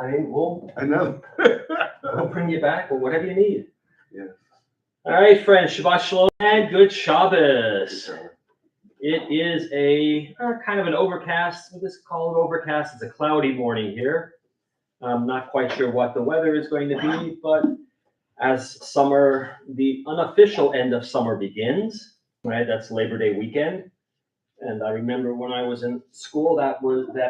We'll bring you back or whatever you need. Yes. All right, friends. Shabbat shalom and good Shabbos. It is a kind of an overcast. We'll just call it overcast. It's a cloudy morning here. I'm not quite sure what the weather is going to be, but as summer, the unofficial end of summer begins, right? That's Labor Day weekend. And I remember when I was in school, that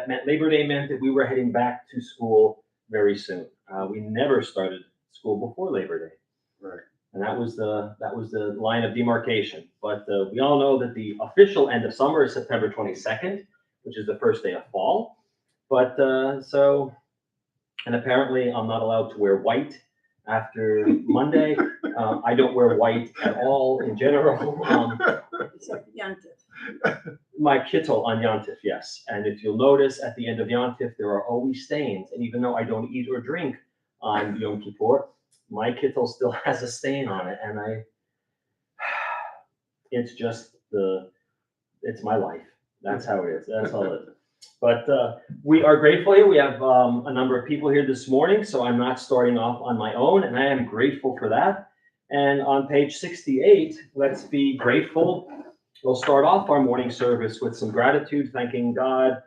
meant Labor Day meant that we were heading back to school very soon. We never started school before Labor Day, Right. and that was the line of demarcation. But we all know that the official end of summer is September 22nd, which is the first day of fall. But and apparently I'm not allowed to wear white after Monday. I don't wear white at all in general. Except Yantif. My kittel on Yantif, yes. And if you'll notice, at the end of Yantif, there are always stains. And even though I don't eat or drink on Yom Kippur, my kittel still has a stain on it. And it's just it's my life. That's how it is. That's all it is. But we are grateful here. We have a number of people here this morning, so I'm not starting off on my own, and I am grateful for that. And on page 68, let's be grateful. We'll start off our morning service with some gratitude, thanking God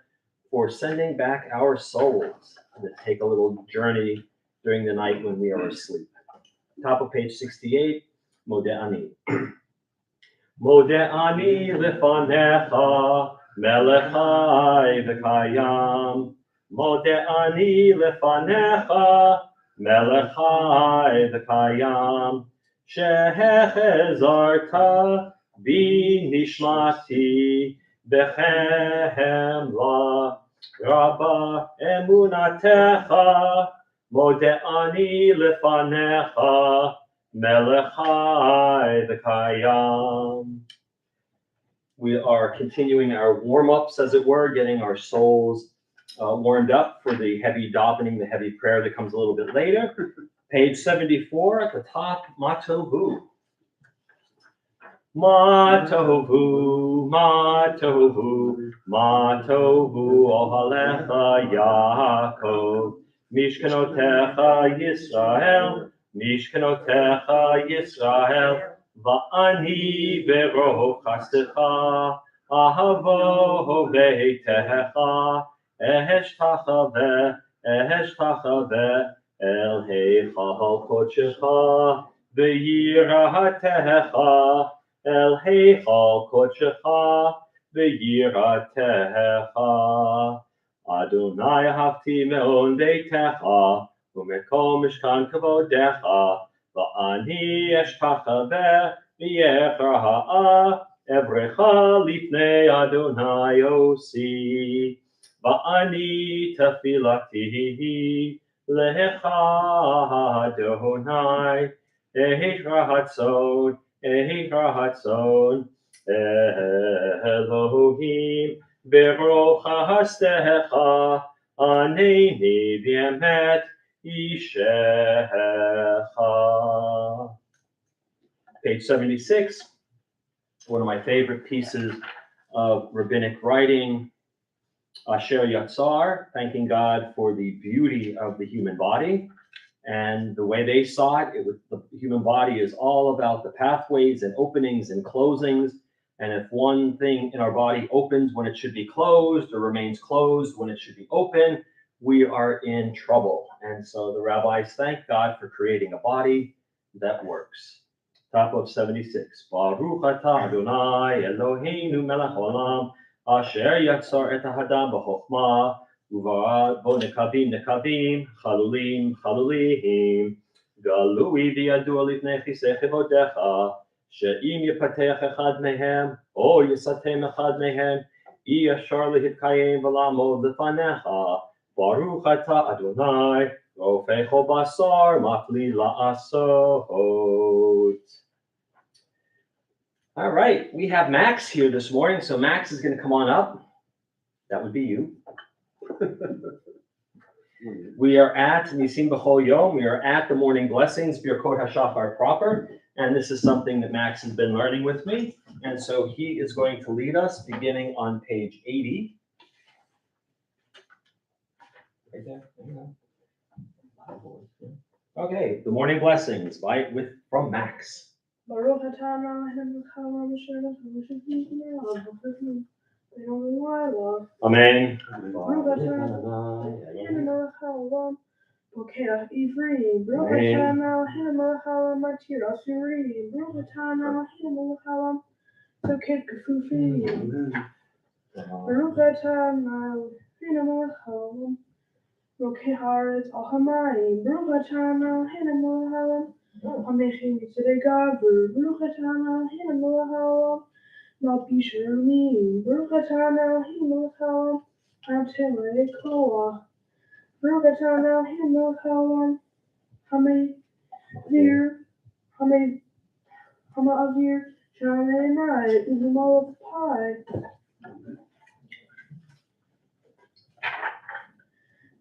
for sending back our souls to take a little journey during the night when we are asleep. Top of page 68, Modeh Ani. Modeh Ani lefanecha, melech chai v'kayam. Modeh Ani lefanecha, melech chai v'kayam. Shehechezarta Bi nishmati behemla rabba emunatecha modeh ani lefanecha melech chai v'kayam. We are continuing our warm-ups, as it were, getting our souls warmed up for the heavy davening, the heavy prayer that comes a little bit later. Page 74 at the top, Matovu. Matovu, Matovu, Matovu, Ohalecha Yaakov, Mishkanotecha Yisrael, Mishkanotecha Yisrael, Va'ani Beroch Chastecha, Ahavo Veitecha, Ehesh Tachave, El Heichal Kodshecha, V'yiratecha, El Heichal Kodshecha, V'yiratecha. Adonai hafti me'on beitecha, U'mekom mishkan kavodecha, Va'ani eshtachaveh, V'yechra'a, Evrecha lifnei Adonai osi, Va'ani tefilati, Lecha Adonai, Rahatzon, Rahatzon, Elohim, Beroch Hastecha, Aneni V'emet Ishecha. Page 76, one of my favorite pieces of rabbinic writing, Asher Yatzar, thanking God for the beauty of the human body. And the way they saw it, the human body is all about the pathways and openings and closings. And if one thing in our body opens when it should be closed or remains closed when it should be open, we are in trouble. And so the rabbis thank God for creating a body that works. Top of 76. Baruch atah Adonai Eloheinu melech haolam, Asher yatzar et ha'adam b'chokhmah, uvarad bo nekavim nekavim, chalulim chalulim, galui v'yadua lifnei chisei chevodecha, she'im yipatech echad mehem, o yisatem echad mehem, I yashar lehitkayim v'lamod lefanecha, Baruch atah Adonai, rofecho basar, mafli la'asot. All right, we have Max here this morning, so Max is going to come on up. That would be you. We are at Nisim B'chol Yom. We are at the morning blessings, Birkot HaShachar proper, and this is something that Max has been learning with me, and so he is going to lead us beginning on page 80. Right there. Okay, the morning blessings from Max. Baruch atah Eloheinu melech asher the only one. Amen. Baruch atah Eloheinu melech haolam, Bokeach Ivri. Baruch atah Eloheinu melech haolam, Matir Asurim. Baruch atah Eloheinu melech haolam, Soked Kefufim. Baruch atah Eloheinu melech haolam, Rokeh haaretz al hamayim. Baruch atah Eloheinu melech haolam, Hamechem yitzadei gavur. Baruch atah Eloheinu melech haolam, Malpi sherumim. Baruch atah Eloheinu melech haolam, Atelei koach. Baruch atah Eloheinu melech haolam, Hama'avir shalei enai u'v'malav pai.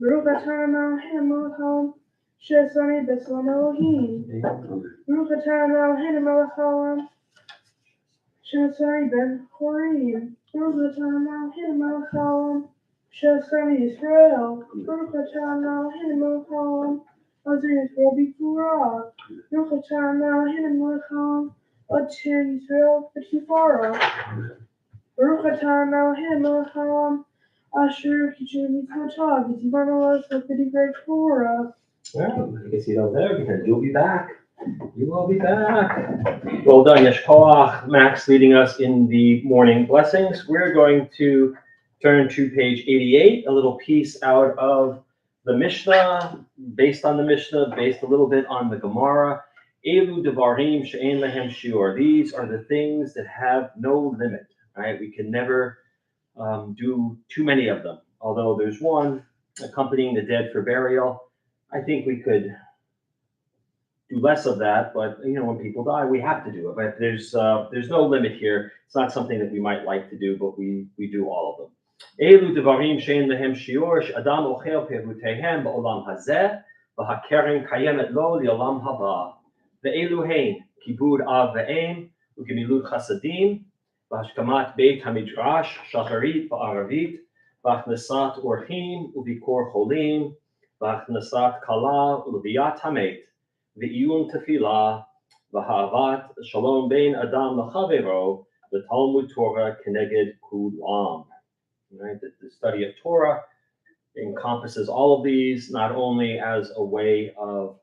Baruch atah Eloheinu melech haolam, Shesani b'tzalem Elohim. Baruch atah Eloheinu melech haolam, Shesani ben Chorim. Baruch atah Eloheinu melech haolam, Shesani Yisrael. Baruch atah Eloheinu melech haolam, Azir Yisrael b'Torah. Baruch atah Eloheinu melech haolam, Atir Yisrael b'Tifara. Baruch atah Eloheinu melech haolam, Asher Kichu Mitzvotav v'Tzivanu L'asot b'divrei Torah. Well, I guess you don't know because you'll be back. You will be back. Well done, Yesh Koach. Max leading us in the morning blessings. We're going to turn to page 88, a little piece out of the Mishnah, based on the Mishnah, based a little bit on the Gemara. Elu devarim she'en lehem shiur. These are the things that have no limit, right? We can never do too many of them. Although there's one, accompanying the dead for burial. I think we could do less of that, but when people die, we have to do it. But there's no limit here. It's not something that we might like to do, but we do all of them. Elu devarim she'en lehem shiur she'adam ochel perutehem ba'olam hazeh v'hakeren kayemet lo li'olam haba. Ve'elu hein kibud av ve'em u'gemilut chasadim v'hashkamat beit hamidrash shacharit va'aravit v'achnasat orchim u'bikor cholim v'achnasat kala u'leviyat hamet v'iyun tefillah v'havat shalom bein adam l'chavero v'talmud Torah keneged kulam. Right, the study of Torah encompasses all of these, not only as a way of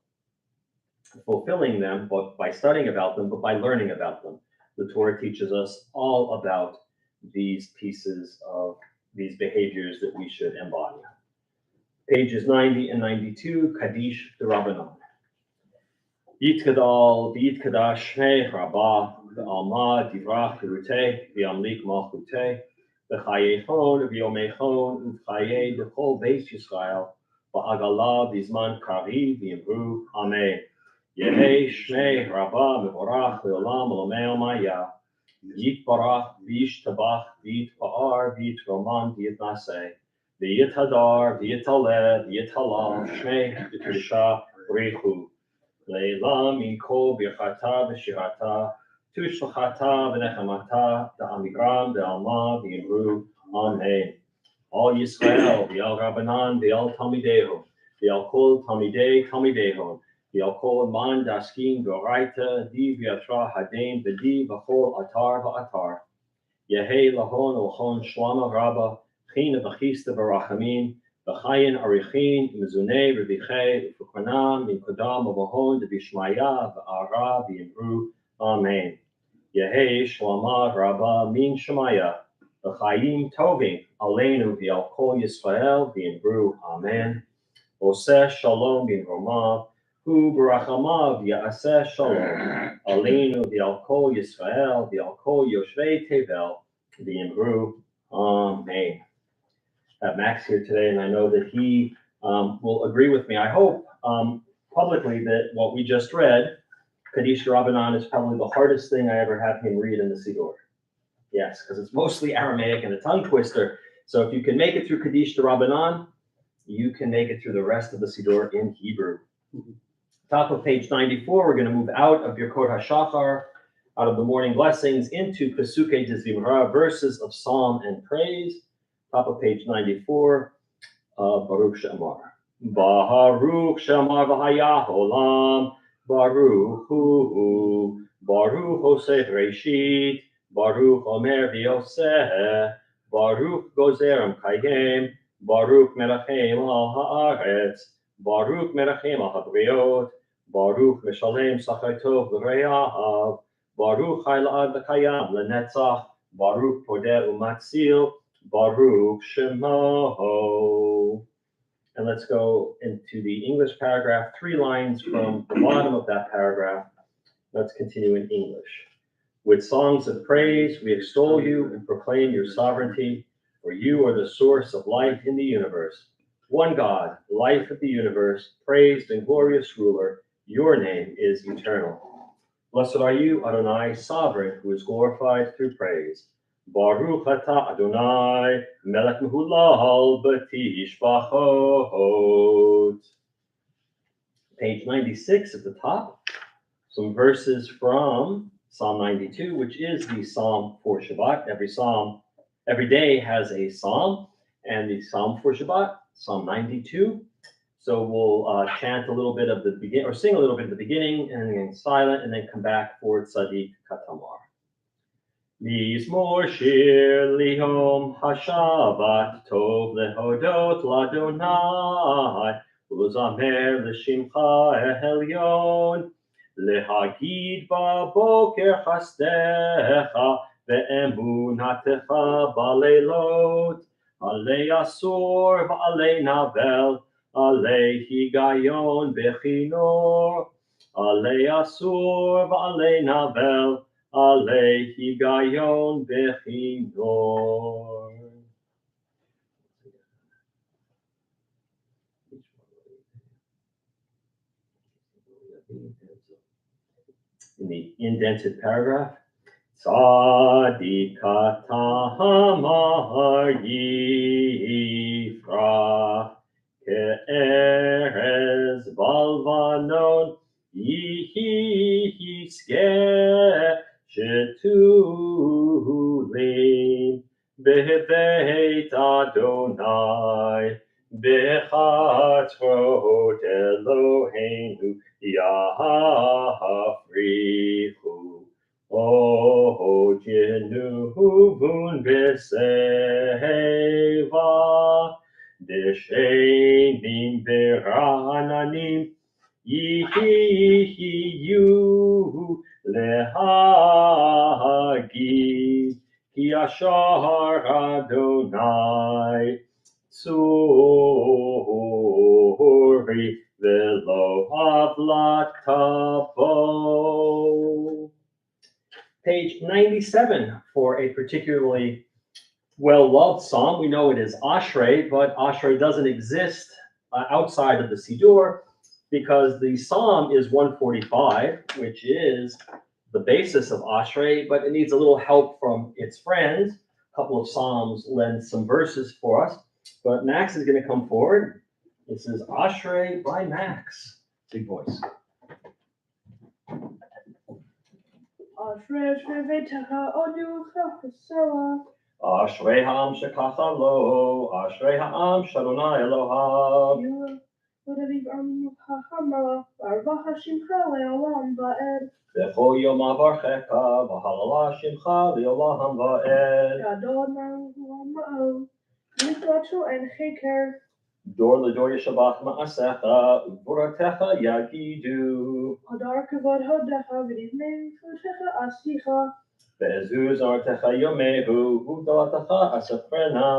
fulfilling them, but by studying about them, but by learning about them. The Torah teaches us all about these pieces of these behaviors that we should embody. Pages 90 and 92, Kaddish the Rabbanon. Yitkadal, Yitkadash, Shnei, Rabbah, Alma, Divrach, Hiruteh, V'amlik, Malchuteh, V'chayechon, V'yomechon, V'chayeh, V'chol Beis Yisrael, V'agala, V'zman Kari, V'yimru, Amen. Yehei Shnei, Rabbah, Mevorach, V'olam, Olomei Maya, Yitbarach, V'yishtabach, V'yitpa'ar, V'yitroman, V'yitnaseh, V'yithadar, V'yitaleh, V'yithalal, Shnei, V'tusha, Richu. Leila Miko Birchata V'Shirata Tushachata V'Nechamata Da'amigram Da'alma V'Yimru Amen. All Yisrael V'Yal Rabbanan V'Yal Talmideho V'Yal Kol Talmidei Talmideho V'Yal Kol Man Daskin V'Oraita Di V'Yatra Hadin V'Di V'Chol Atar V'Atar Yehei Lahon Olchon Shlama Rabba China V'Chista V'Rachamim V'chayin arichin mezunei revichei v'fukanam min kodam avahon v'bishmaya v'ara v'yimru amen. Yehei shlama rabba min shemaya v'chayim tovim aleinu v'al kol Yisrael v'yimru amen. Oseh shalom bin romav hu barachamav ya'aseh shalom aleinu v'al kol Yisrael v'al kol yoshvei tevel v'yimru amen. Max here today, and I know that he will agree with me. I hope publicly that what we just read, Kaddish Rabbanan, is probably the hardest thing I ever have him read in the Siddur. Yes, because it's mostly Aramaic and a tongue twister. So if you can make it through Kaddish Rabbanan, you can make it through the rest of the Siddur in Hebrew. Top of page 94, we're going to move out of Birkot HaShachar, out of the morning blessings, into Pesukei de Zimra, verses of psalm and praise. Top of page 94, Baruch She'amar. Baruch Shema v'haya olam, Baruch hu, Baruch Oseh Reshit, Baruch Omer v'yoseh, Baruch Gozer Kayem, Baruch Merachem al haaretz, Baruch Merachem al habriot, Baruch Meshalem Sachar Tov l'reyahav, Baruch Hailad v'kayam l'netzach, Baruch Podeh u'matzil, Baruch Shemo. And let's go into the English paragraph, 3 lines from the bottom of that paragraph. Let's continue in English. With songs of praise, we extol you and proclaim your sovereignty, for you are the source of life in the universe. One God, life of the universe, praised and glorious ruler, your name is eternal. Blessed are you, Adonai, sovereign, who is glorified through praise. Baruch atah Adonai, melech mehulal b'tishbachot. Page 96 at the top, some verses from Psalm 92, which is the psalm for Shabbat. Every day has a psalm, and the psalm for Shabbat, Psalm 92. So we'll chant a little bit of the beginning, or sing a little bit at the beginning, and then silent, and then come back for Tzadik Katamar. Mizmor shir lihom hashabat tov lehodot ladonai uzamer l'shimcha elyon lehagid baboker chastecha ve'emunatecha balelot alei asor v'alei navel alei higayon bechinor alei asor v'alei navel alei higayon bechinor. In the indented paragraph, Tzadika tamar yifrach ke'erez balvanon yiskeh shetulim bebeit Adonai bechatzrot Eloheinu yafrichu o jenuvun b'seva deshenim v'rananim yihiyu lehagi ki ashar Adonai tzuri velo avlat kavo. Page 97 for a particularly well-loved psalm. We know it is Ashrei, but Ashrei doesn't exist outside of the Siddur, because the psalm is 145, which is the basis of Ashrei, but it needs a little help from its friends. A couple of psalms lend some verses for us, but Max is going to come forward. This is Ashrei by Max. Big voice. Ashrei ve'techa oducha chesela. Ashrei ha'am shekacha lo, Ashrei ha'am shadonai Elohav. V'radiv am ha'hamala, v'arvacha shimcha le'olam va'ed. V'chol yom avarchecha, v'halala shimcha le'olam va'ed. Gadol ma'o, mitzvato en cheker. Dor l'dor yeshabach ma'asecha, u'voratecha yagidu. Hadar kavod hodecha, v'divnei chutecha asicha. Ve'ezuz artecha yomehu, u'dalatecha asafrena.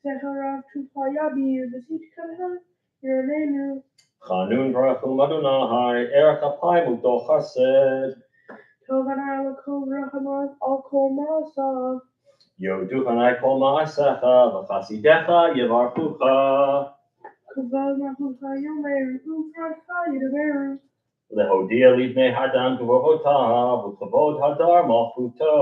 Teharav tupa yabi, v'zitkadha yiranenu. Chanun v'rachum Adonai, erech apayim u'dol chased. Tovanai l'kol rachamav, al kol ma'asav. Yoduchanai kol ma'asecha, v'chasidecha yevarchucha. Kavod mahucha yomeru, u'vradcha yidaberu. Lehodia livnei hadam gvorotav, u'chavod hadar malchuto.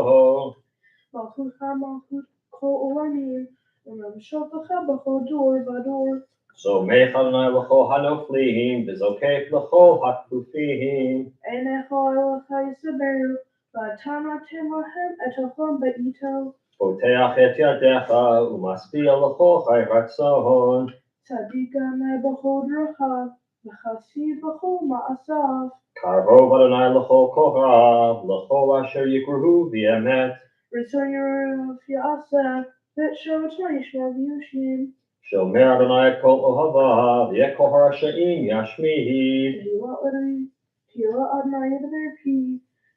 Malchucha malchut kol olamim, u'mamshotacha b'chol dor v'ador. So meich Adonai l'chol hanoflihim, v'zokef l'chol hakfufihim. Enecha elecha yisaberu, v'atamatem lahem etachom be'ito. Poteach et yadecha, u'maspia l'chol chai ratzon. צדיק ענה בכל דרכיו, וחסיד בכל מעשיו. קרוב אדוני לכל כוכב, לכל אשר יקראו באמת. רצון ירב יעשה, ואת שבתו ישמע ויושיב. שומר אדוני את כל אוהביו, ואת כל הרשעים ישמיד. תהילה אדוני ידבר פי,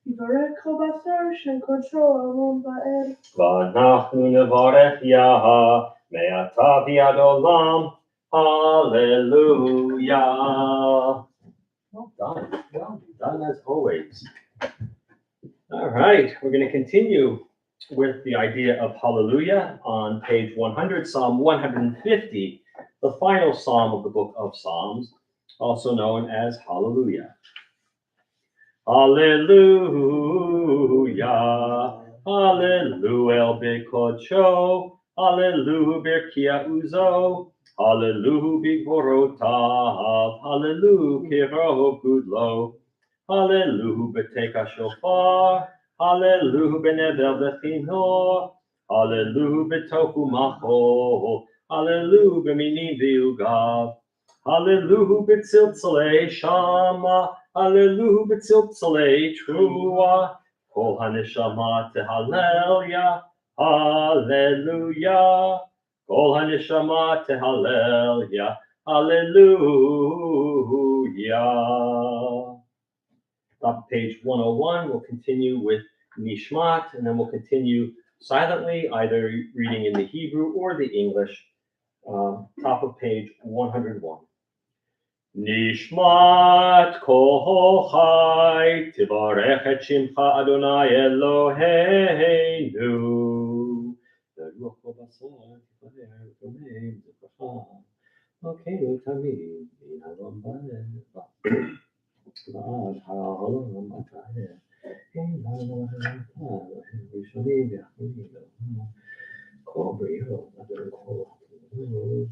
יברך כל בשר שם קודשו עלון ועד. ואנחנו נברך יה, מעתה ועד עולם. Hallelujah. Well done as always. All right, we're going to continue with the idea of hallelujah on page 100, Psalm 150, the final psalm of the book of Psalms, also known as hallelujah. Hallelujah, hallelujah bekodsho, hallelujah berkia uzo, hallelujah bigvorotav, hallelujah kirov gudlo, hallelujah beteka shofar, hallelujah benevel bechinor, hallelujah betoku macho, hallelujah beminim viugav, hallelujah betziltzalei shama, hallelujah betziltzalei trua, kol haneshama tehalelia, hallelujah, kol haneshama tehalelia, hallelujah. Top of page 101, we'll continue with Nishmat, and then we'll continue silently, either reading in the Hebrew or the English. Top of page 101. Nishmat kol chai, tivarech et shimcha Adonai Eloheinu. V'ruach kol basar, tivarech v'mei zevracha. Okenu tamid, min halom ba'eva. V'ad ha'olam atayeh. Ein ha'olam atayeh, rishonim v'achronim v'olam. Kol briot, adon kol ha'olam.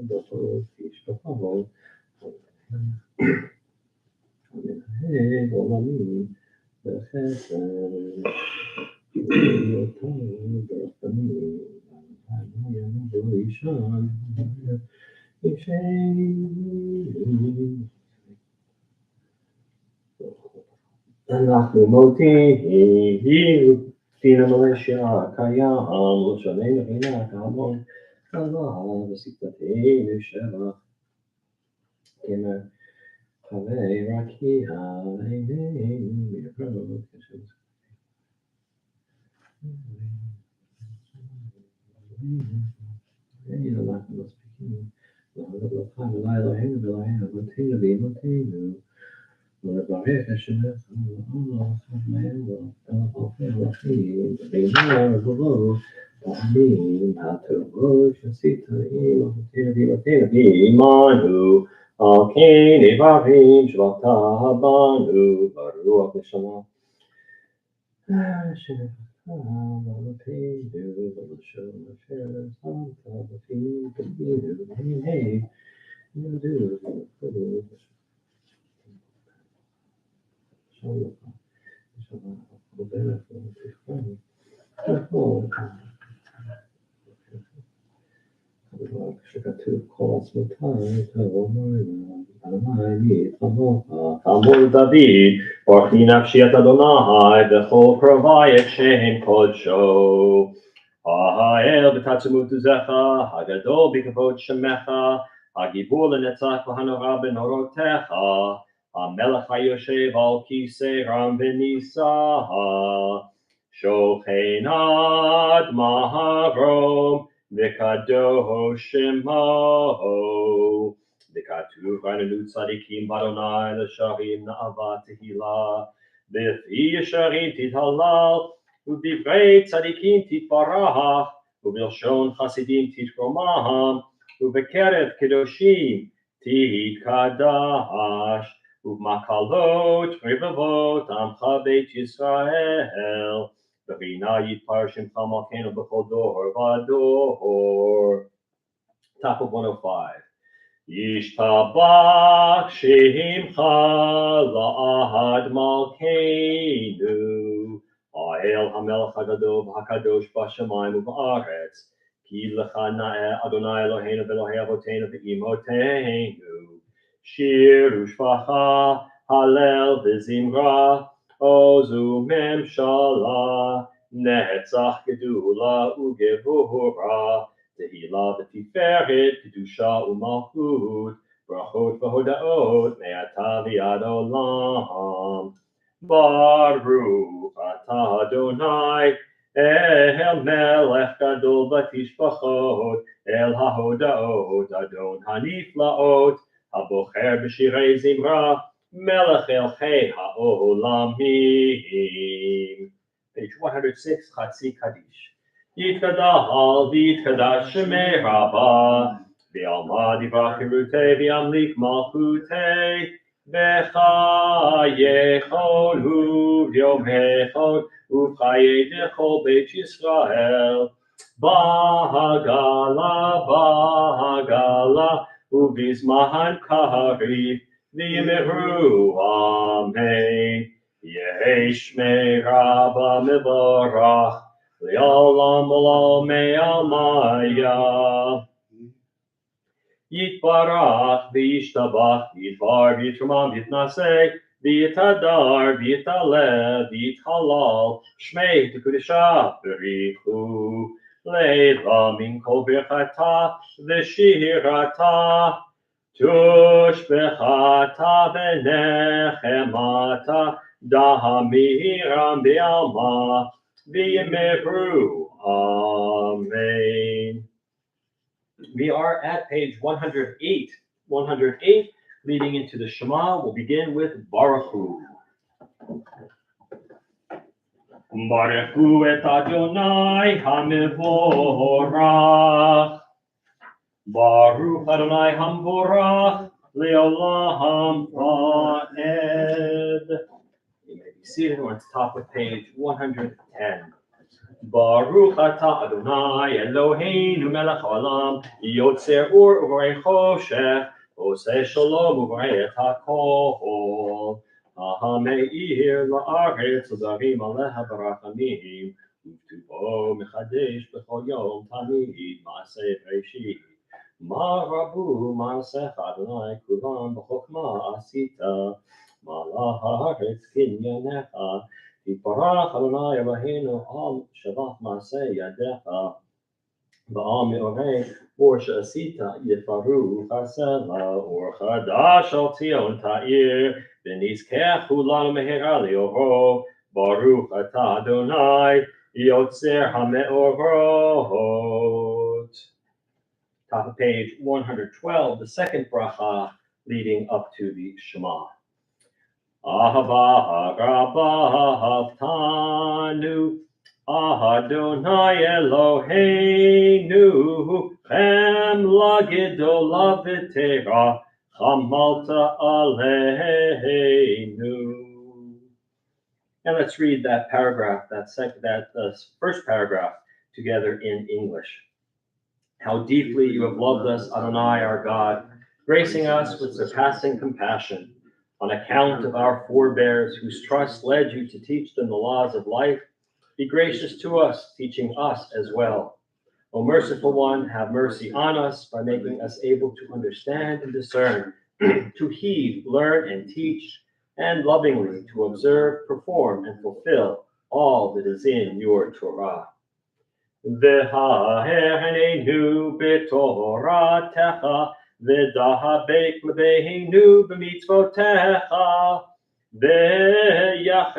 B'chol tishbachol. Hey, olamim, b'chesed. Yotam, b'rachamim. Ha'noyam b'rishon. Yishein. אנחנו מודים, דינה מלשיה, קיים, לשוננו עינת, המון, חזר, ושפתנו שבח. כמר, חווה רקיע, עינינו ירוד, כשם. אנחנו מספיקים, להודות לך, ולאלוהינו ולהם, אבותינו ואמותינו. ולברך את שמך, ולאמר חכמיהם, ולאלוהים רחמים, ואמר ובוא, פעמים הטובות שעשית עם אבותינו ואמותינו ועמנו, על כן נברך שבעת בנו, ברוח נשמה. שמך ואלוהינו, ולשון אשר שמת בפינו תגידו, והנה יודו ולכבוד. שכתוב כל עצמותיי תאמרנה, אדוני מי יתברך, כאמור דוד, ברכי נפשי את אדוני, בכל קרבי את שם קודשו. האל בתעצמות עוזך, הגדול בכבוד שמך, הגיבור לנצח והנורא בנורותיך, המלך היושב על כיסא רם ונישא, שוכן עד מרום, וקדוש שמו. וכתוב רננו צדיקים באדוני לשרים נאווה תהילה, בפי ישרים תתהלל, ובדברי צדיקים תתברך, ובלשון חסידים תתרומם, ובקרב קדושים תתקדש. ובמקלות רבבות עמך בית ישראל, ברינה יתפאר שמך מלכנו בכל דור ודור. Top of 105. ישתבח שמך לעד מלכנו, האל המלך הגדול והקדוש בשמיים ובארץ, Ki lecha na'eh Adonai Eloheinu v'Elohei Avoteinu v'Imoteinu. Shir u'shvacha Halel v'zimra Ozu memshala Netzach gedula ugevura Tehila v'tiferet kedusha u'malchut Brachot v'hodaot me'ata v'yad olam Baruch atah Adonai El melech gadol v'tishbachot El hahodaot Adon haniflaot Habocher b'shirei zimra Melech elchei ha'olamim. Page 106, Chatzi Kaddish. Yitkadal v'yitkadash shemei Rabbah V'alma divrach hirutei v'yamlik malchutei V'chayechon u'vyomechon u'chayei dechol Beit Yisrael Bahagala Ubizmahan Karif V'yimeru Amen Yesh me Rabba Mevorach Le'olam Olam Me'almaya Yitbarach V'yishtabach Yitvar V'yitramam V'yitnaseh V'yitadar V'yitaleh V'yithalal Shmei T'kudisha B'richu Leila Min Kol Birchata V'shirata Tushbechata V'nechemata Dahamiram B'alma V'yimeru Amen. We are at page 108. 108, leading into the Shema. We'll begin with Baruch Hu. Baruch Hu et Adonai HaMevorach. Baruch Adonai HaMevorach Leolam Va'ed. You may be seated. We're at the top of page 110. Baruch atah Adonai Eloheinu melech haolam yotzer ur u'vorei choshech oseh shalom u'vorei et hakol hameir la'aretz u'zarim aleha barachamim u'tuvo mechadesh b'chol yom tamid ma'aseh b'reshit ma rabu ma'asecha Adonai kulam b'chokma asita ma la'aretz kinyanecha Yiparach Adonai Eloheinu al Shabbat Maaseh Yadecha V'al Me'orei Or She'asita Yifaru Chasela Or Chadash Al Tzion Ta'ir V'nizkechu Lanu Mehera Li'oro Baruch Atah Adonai Yotzer HaMe'orot. Top of page 112, the second bracha leading up to the Shema. Ahava Rabbah Tanu Adonai Eloheinu Chem Lagidola V'Tera Chamalta Aleinu. And let's read that paragraph, that first paragraph together in English. How deeply you have loved us, Adonai our God, gracing us with surpassing compassion. On account of our forebears whose trust led you to teach them the laws of life, be gracious to us, teaching us as well. O merciful one, have mercy on us by making us able to understand and discern, to heed, learn, and teach, and lovingly to observe, perform, and fulfill all that is in your Torah. V'ha'ereinu b'toratecha V'dahabek lebeinu b'mitzvotecha V'yached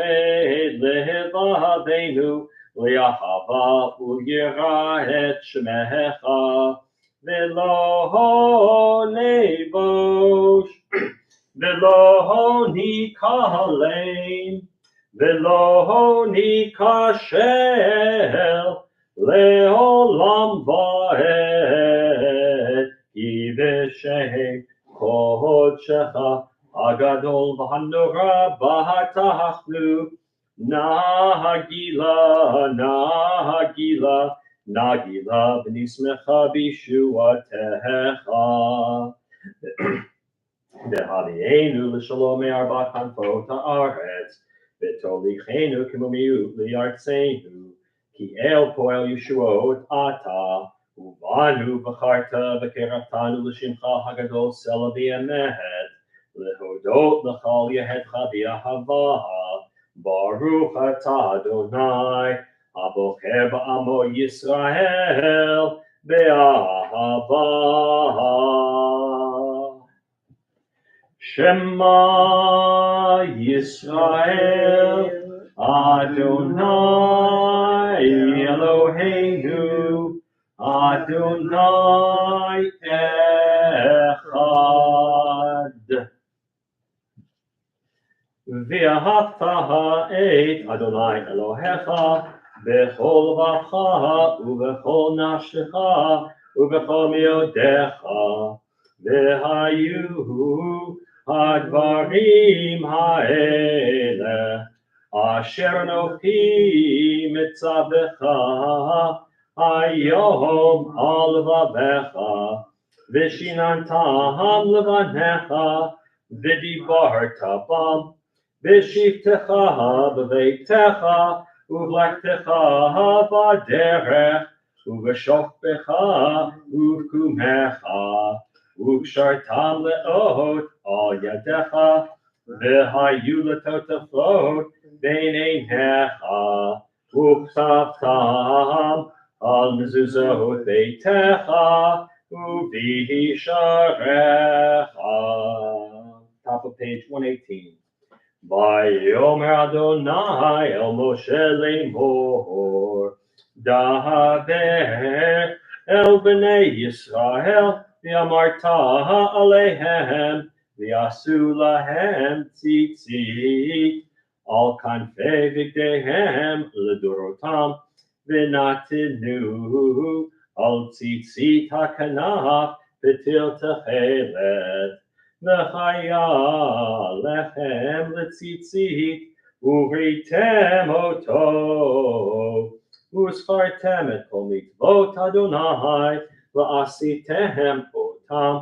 levaveinu Li'ahava u'yira et shemecha V'lo nevosh V'lo nikalein V'lo nikashel Le'olam va'ed Yiveshem kodshecha agadol v'hanora b'hatachnu nagila v'nismecha b'shuatecha V'havienu l'shalom me'arba kanfot ha'aretz v'tolichenu k'momiut li'artzeinu Ki el poel Yeshuot ata ובנו בחרת וקרבתנו לשמך הגדול סלע באמת, להודות לך על יהדך באהבה, ברוך אתה אדוני, הבוחר בעמו ישראל באהבה. שמע ישראל, אדוני אלוהינו, אדוני אחד. ואהבת את אדוני אלוהיך בכל לבבך ובכל נפשך ובכל מאודך, והיו הדברים האלה אשר אנוכי מצווך היום על לבבך, ושיננתם לבניך ודיברת בם בשבתך בביתך ובלכתך בדרך ובשוכבך ובקומך, וקשרתם לאות על ידך, והיו לטוטפות בין עיניך, וכתבתם על מזוזות ביתך ובשעריך. Top of page 118. ויאמר אדוני אל משה לאמור, דבר אל בני ישראל, ואמרת עליהם, ויעשו להם ציצית על כנפי בגדיהם לדורותם, ונתנו על ציצית הכנף פתיל תכלת, והיה לכם לציצית, וראיתם אותו, וזכרתם את כל מצוות אדוני, ועשיתם אותם,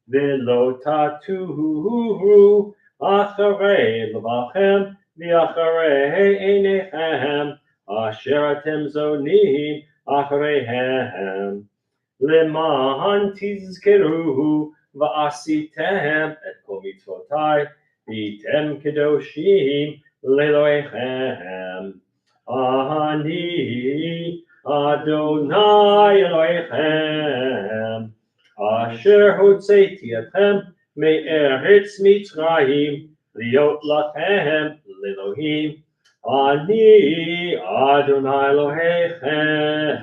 ולא תטורו אחרי לבבכם ואחרי עיניכם, אשר אתם זונים אחריהם, למען תזכרו ועשיתם את כל מצוותיי, והייתם קדושים לאלוהיכם. אני אדוני אלוהיכם, אשר הוצאתי אתכם מארץ מצרים, להיות לכם לאלוהים. אני אדוני אלוהיכם,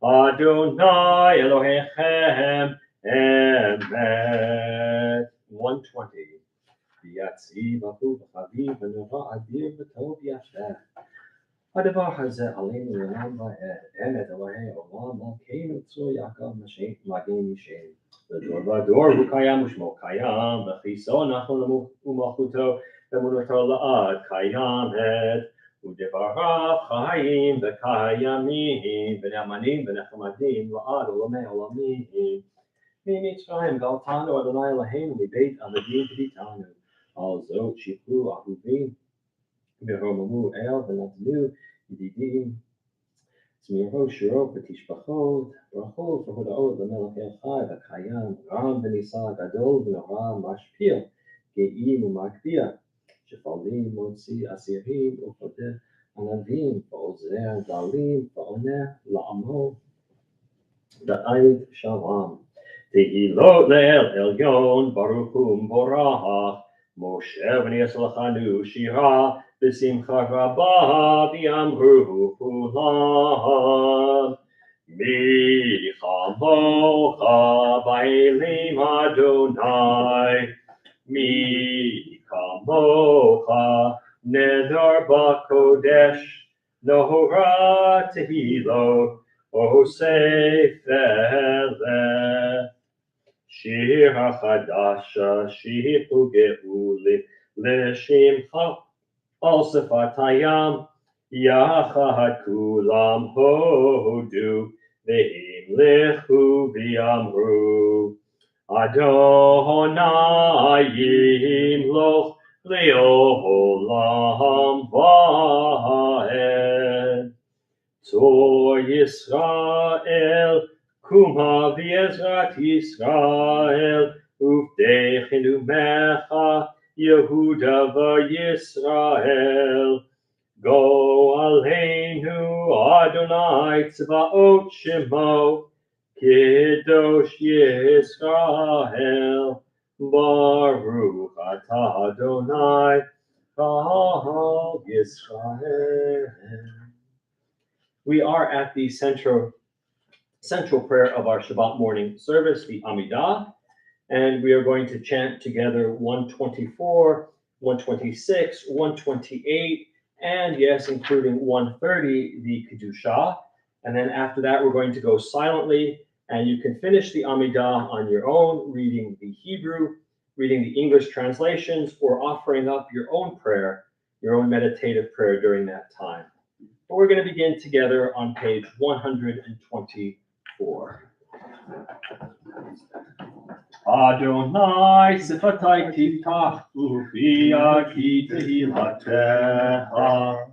אדוני אלוהיכם אמת. 120. ויציב אהוב וחביב ונורא אדיר וטוב יפה. הדבר הזה עלינו לעולם ועד, אמת אלוהי עולם מלכנו צור יעקב מגן משם. לדור ודור הוא קיים ושמו קיים, וכיסו נחנו ומלכותו ואמונתו לעד קיימת, ודבריו חיים וקיימים, ונאמנים ונחמדים לעד עולמי עולמים. ממצרים גאלתנו אדוני אלוהינו, מבית עבדים פדיתנו, על זאת שיפרו אהובים ורוממו אל ונתנו ידידים, צמיחו שירות ותשבחות, ברכות והודעות למלך חי וקיים, רם ונישא גדול ונורא, משפיע, גאים ומגביה, שפלים מוציא אסירים ופודה ענבים, ועוזר גלים ועונה לעמו לעד שלום. תהילות לאל עליון, ברוך הוא ומבורך, משה ונעשה לכנו שירה בשמחה רבה, ויאמרו כולם, מי כמוך באלים אדוני, מי כמוך נדר בקודש, נורא תהילות עושה פלא. שיר החדש, שיפו גאולי לשמך על שפת הים, יחד כולם הודו והמליכו ויאמרו, אדוני ימלוך לעולם ועד. Zor Yisrael, Kuma v'ezrat Yisrael, Uvdechenu mecha, Yehuda v'Yisrael. Go Aleinu Adonai Tzvaot Shemo, Kiddosh Yisrael, Baruch Atah Adonai, Chal Yisrael. We are at the central prayer of our Shabbat morning service, the Amidah, and we are going to chant together 124, 126, 128, and yes, including 130, the Kedusha. And then after that, we're going to go silently, and you can finish the Amidah on your own, reading the Hebrew, reading the English translations, or offering up your own prayer, your own meditative prayer during that time. But we're going to begin together on page 124. Adonai sifatai tiftach ufi ki tehilatecha.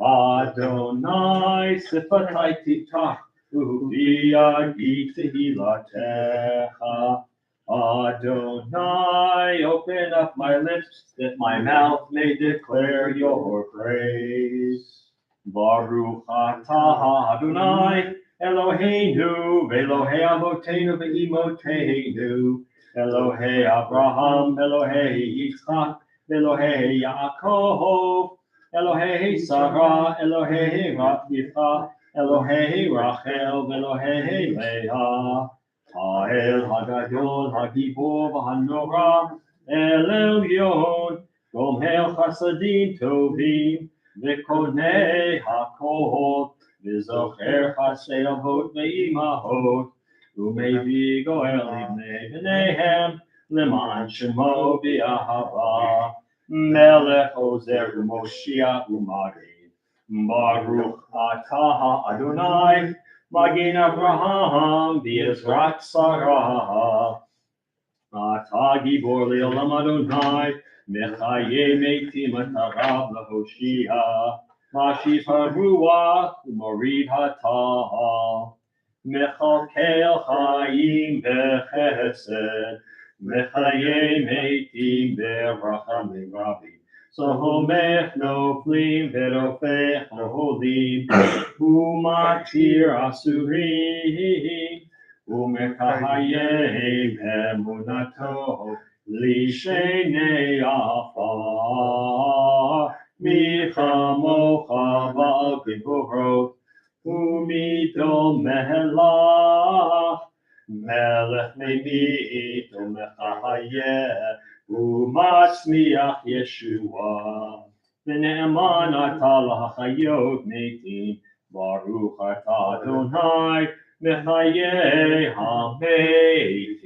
Adonai sifatai tiftach ufi ki tehilatecha. Adonai, open up my lips that my mouth may declare your praise. Baruch atah Adonai Eloheinu ve'Elohei Avotenu ve'Imotenu, Elohei Abraham, Elohei Yitzchak, Elohei Yaakov, Elohei Sarah, Elohei Rivka, Elohei Rachel, Elohei Leah. Ha'el Hagadol, Hagibor, V'Hanora, El Elyon, Gomel Chasadim Tovim, V'Konei HaKol, V'Zocher Chasei Avot Ve'imahot, U'Mevi Goel Ibnei B'neihem, L'man Shemo B'Ahava, Melech Ozer U'Moshiach U'Magin, Baruch Atah Adonai, Magin Abraham, V'Ezrat Sarah, Atah Gibor Le'olam Adonai, Mechaye Meitim Atarav L'Hoshia, Mashif HaRuach U'Morid HaTal, Mechalkel Chaim B'Chesed, Mechaye Meitim B'Rachamim Rabim, Sohomech Noflim V'Rofech Oholim, U'Matir Asurim, U'Mekahayim Emunato, Lishenei Afar, Michamocha Ba'al Giborot, Umito Melach, Melech Meimit Umechayeh, Umatzmiach Yeshua, V'ne'eman Atah L'Hachayot Meitim, Baruch Atah Adonai, Mechayeh HaMeitim.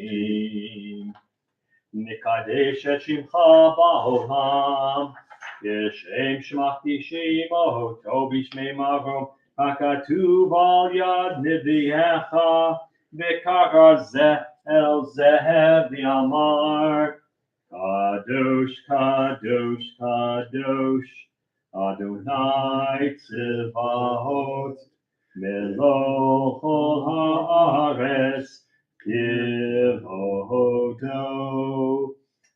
Nikadesh et Shimcha ba'olam, Yeshem Shmachti Shemoto B'Shmei Marom, Hakatuv al Yad Nevi'echa, V'Kara Zeh el Zeh V'Amar, Kadosh, Kadosh, Kadosh, Adonai Tzvaot, Melech kol haaretz, Kivodo.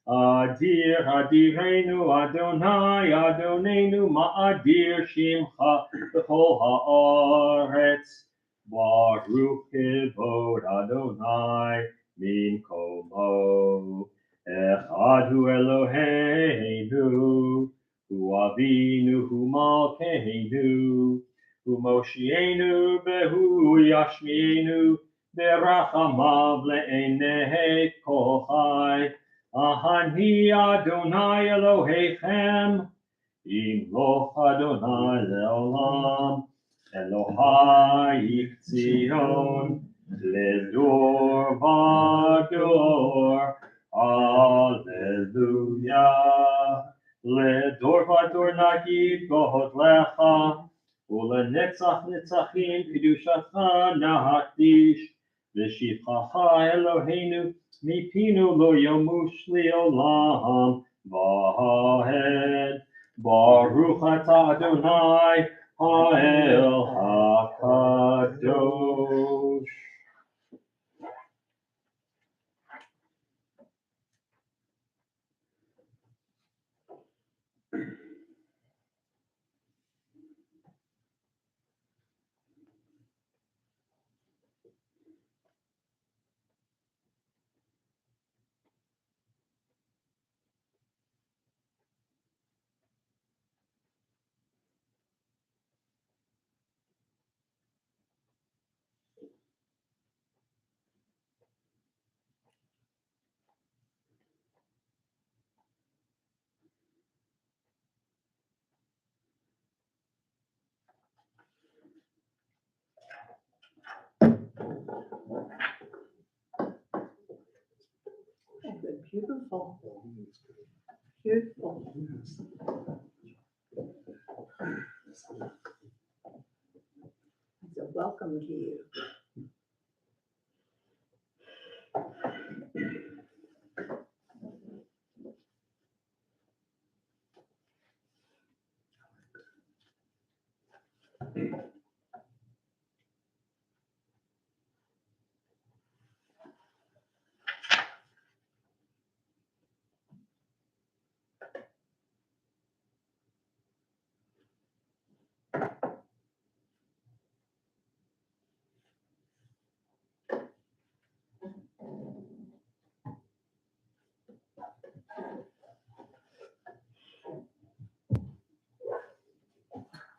Adir Adirenu Adonai Adonenu Ma'adir Shimcha B'chol haaretz. Baruch Kivod Adonai Min Komo. Echad hu Eloheinu, hu Avinu, hu Malkeinu, hu Moshienu, behu Yashmienu, berachamav le'enei kol chai. Ahani Adonai Elohechem, imloch Adonai le'olam, Elohai Tzion, ledor vador. Alleluia. Ledor vador nagid kohot lecha, ulenetzach netzachim kedushatcha nahakdish, v'shivchacha Eloheinu mipinu lo yomush leolam vahed. Baruch atah Adonai ha'el Beautiful. Beautiful. It's a welcome to you.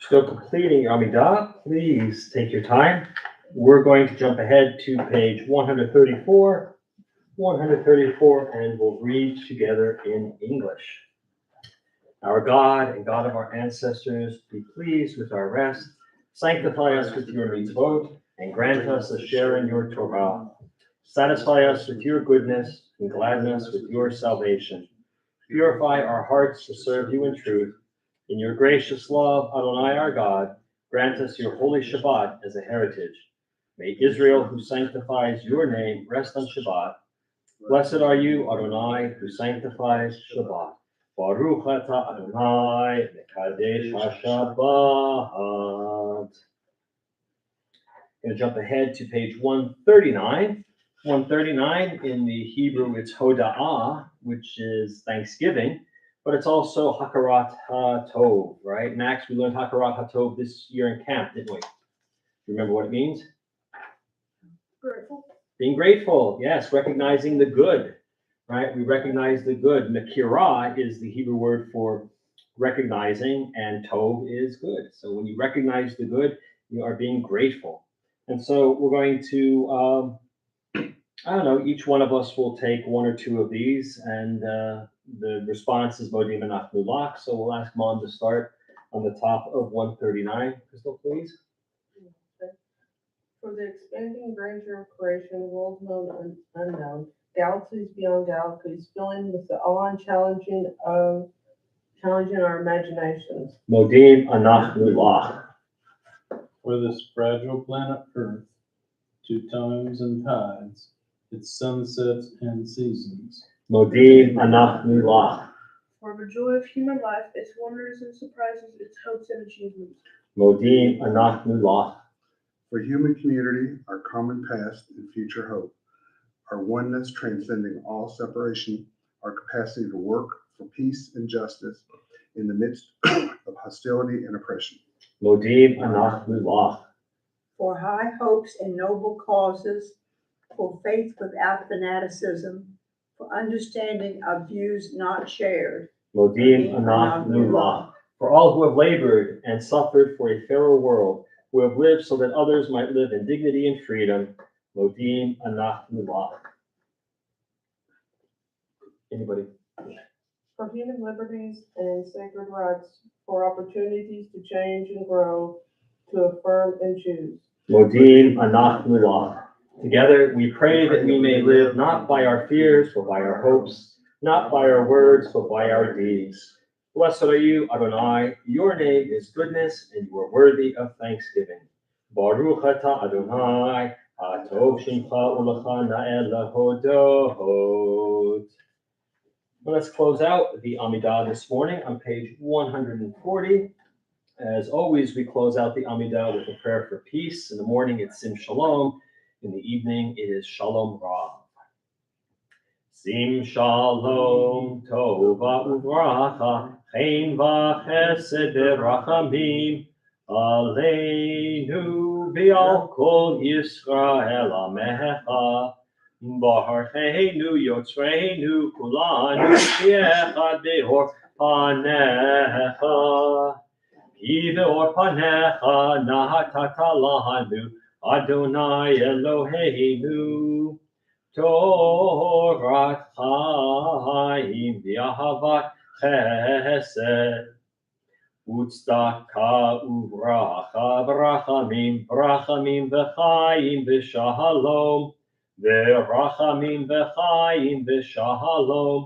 Still completing your Amidah, please take your time. We're going to jump ahead to page 134, and we'll read together in English. Our God and God of our ancestors, be pleased with our rest. Sanctify us with your mitzvot, and grant us a share in your Torah. Satisfy us with your goodness, and gladden us with your salvation. Purify our hearts to serve you in truth. In your gracious love, Adonai our God, grant us your holy Shabbat as a heritage. May Israel, who sanctifies your name, rest on Shabbat. Blessed are you, Adonai, who sanctifies Shabbat. Baruch atah Adonai, mekadesh haShabbat. Going to jump ahead to page 139. 139 in the Hebrew, it's Hoda'ah, which is thanksgiving. But it's also Hakarat HaTov, right? Max, we learned Hakarat HaTov this year in camp, didn't we? You remember what it means? Grateful. Being grateful, yes, recognizing the good, right? We recognize the good. Mekirah is the Hebrew word for recognizing, and Tov is good. So when you recognize the good, you are being grateful. And so we're going to, each one of us will take one or two of these, and the response is Modim and Lach. So we'll ask Mom to start on the top of 139. Crystal, please. For the expanding grandeur of creation, worlds known and unknown, galaxies beyond galaxies, filling with the awe and challenging our imaginations. Modim Anachnu Lach. For this fragile planet Earth, to times and tides, its sunsets and seasons. Modim Anachnu Lach. For the joy of human life, its wonders and surprises, its hopes and achievements. Modim Anachnu Lach. For human community, our common past and future hope, our oneness transcending all separation, our capacity to work for peace and justice in the midst of hostility and oppression. Modim Anachnu Lach. For high hopes and noble causes, for faith without fanaticism, for understanding of views not shared. Modim Anachnu Lach. For all who have labored and suffered for a fairer world, who have lived so that others might live in dignity and freedom. Modim Anachnu Lach. Anybody? For human liberties and sacred rights, for opportunities to change and grow, to affirm and choose. Modim Anachnu Lach. Together we pray that we may live not by our fears, but by our hopes, not by our words, but by our deeds. Blessed are you, Adonai. Your name is goodness, and you are worthy of thanksgiving. Baruch atah Adonai, hatov shimcha ulecha na'el lahodot. Let's close out the Amidah this morning on page 140. As always, we close out the Amidah with a prayer for peace. In the morning, it's Sim Shalom. In the evening, it is Shalom Rav. Sim Shalom Tova Uvracha Chen V'Chesed V'Rachamim Aleinu V'Al Kol Yisrael Amecha Barucheinu Yotzreinu Kulanu She'echad Be'or Panecha Be'or Panecha Nahatata Lanu Adonai Eloheinu Torah Chaim V'Ahavat Chesed Utzdaka uvracha v'rachamim v'chaim v'shalom v'rachamim v'chaim v'shalom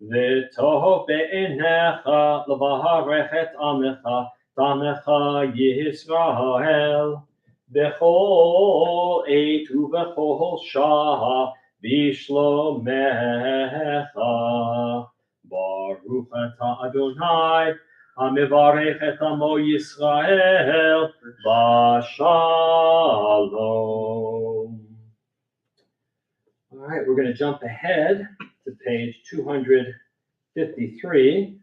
v'tov be'enecha l'vaharech et amecha Tamecha Yisrael b'chol eit u'b'chol shah b'shlomecha Baruch atah Adonai Hamivarech et amo Yisrael b'shalom. All right, we're going to jump ahead to page 253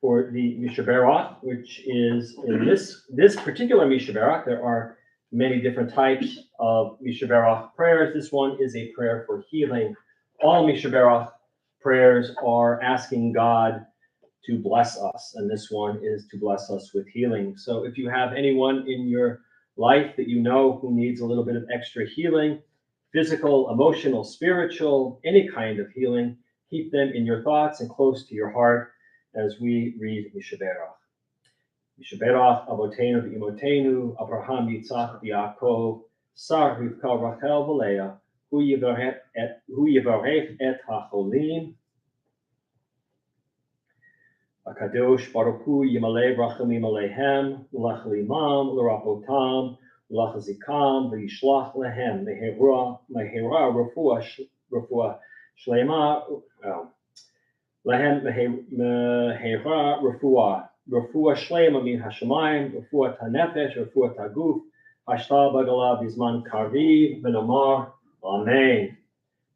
for the Mishaberach, which is in this particular Mishaberach. There are many different types of Mishaberach prayers. This one is a prayer for healing. All Mishaberach prayers are asking God to bless us, and this one is to bless us with healing. So if you have anyone in your life that you know who needs a little bit of extra healing, physical, emotional, spiritual, any kind of healing, keep them in your thoughts and close to your heart as we read Mishaberach. Mishaberach Avotenu v'Imotenu Avraham Yitzchak v'Yaakov Sar Rivka Rachel v'Leah Hu Yivarech et HaCholim Akadosh Baruch Hu Yimalei Rachamim Aleihem L'Achlimam L'Rapotam L'Achazikam V'Yishlach Lehem Mehera Refuah Shlema Lehem Mehera Refuah Shlema Min Hashemayim Refuah Tanefesh Refuah Taguf Hashtal Bagala Bizman Karvi V'Nomar Amen.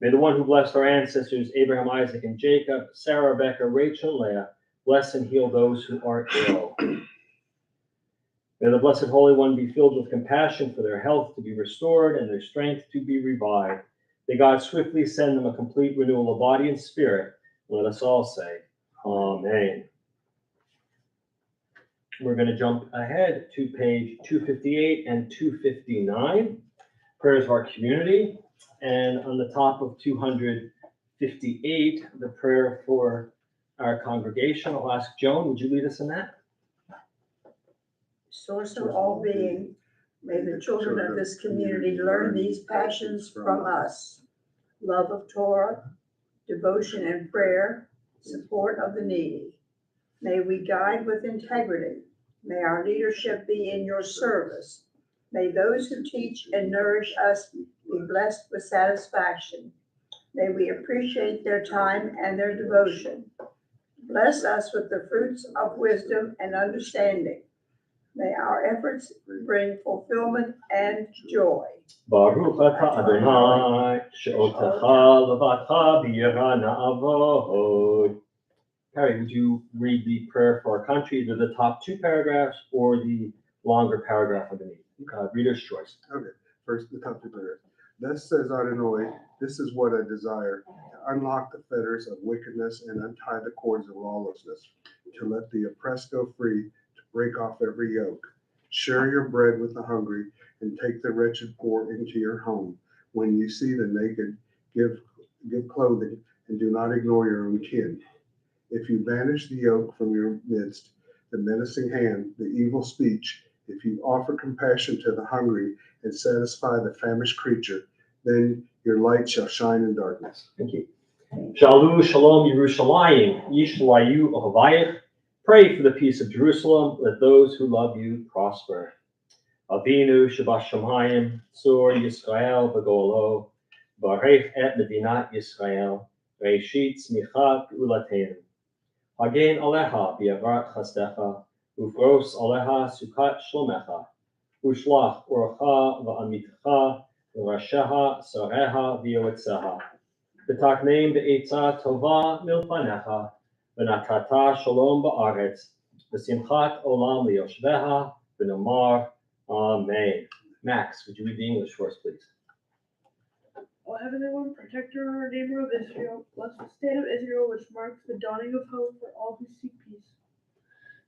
May the one who blessed our ancestors Abraham, Isaac, and Jacob, Sarah, Rebecca, Rachel, and Leah, bless and heal those who are ill. May the Blessed Holy One be filled with compassion for their health to be restored and their strength to be revived. May God swiftly send them a complete renewal of body and spirit. Let us all say, Amen. We're going to jump ahead to page 258 and 259, prayers of our community. And on the top of 258, the prayer for our congregation. I'll ask Joan, would you lead us in that? Source of all being, may the children of this community learn these passions from us: love of Torah, devotion and prayer, support of the needy. May we guide with integrity. May our leadership be in your service. May those who teach and nourish us be blessed with satisfaction. May we appreciate their time and their devotion. Bless us with the fruits of wisdom and understanding. May our efforts bring fulfillment and joy. Baruch atah Adonai, she'otecha levatcha b'yira na'avod. Harry, would you read the prayer for our country, either the top two paragraphs or the longer paragraph underneath? Reader's choice. Okay, first the top two paragraphs. Thus says Adonai, this is what I desire, to unlock the fetters of wickedness and untie the cords of lawlessness, to let the oppressed go free, to break off every yoke. Share your bread with the hungry and take the wretched poor into your home. When you see the naked, give clothing and do not ignore your own kin. If you banish the yoke from your midst, the menacing hand, the evil speech, if you offer compassion to the hungry and satisfy the famished creature, then your light shall shine in darkness. Thank you. Shalu Shalom Yerushalayim, Yishlayu Ohavayich. Pray for the peace of Jerusalem. Let those who love you prosper. Avinu Shabashamayim, Sur Yisrael Bagolo, Barech et Medinat Yisrael, Reishit Smichat Ulatenu. Hagen Aleha Biavrat Chastecha, Ufros Aleha Sukat Shlomecha, Ushlach Orcha Va'amitcha, Rasheha Sareha V'yoetzeha. V'takneim Be'etza Tova Milfanecha, V'natata Shalom Ba'aretz, V'simchat Olam Liyoshveha, V'nomar Amen. Max, would you read the English for us, please? O Heavenly One, protector and redeemer of Israel, bless the state of Israel, which marks the dawning of hope for all who seek peace.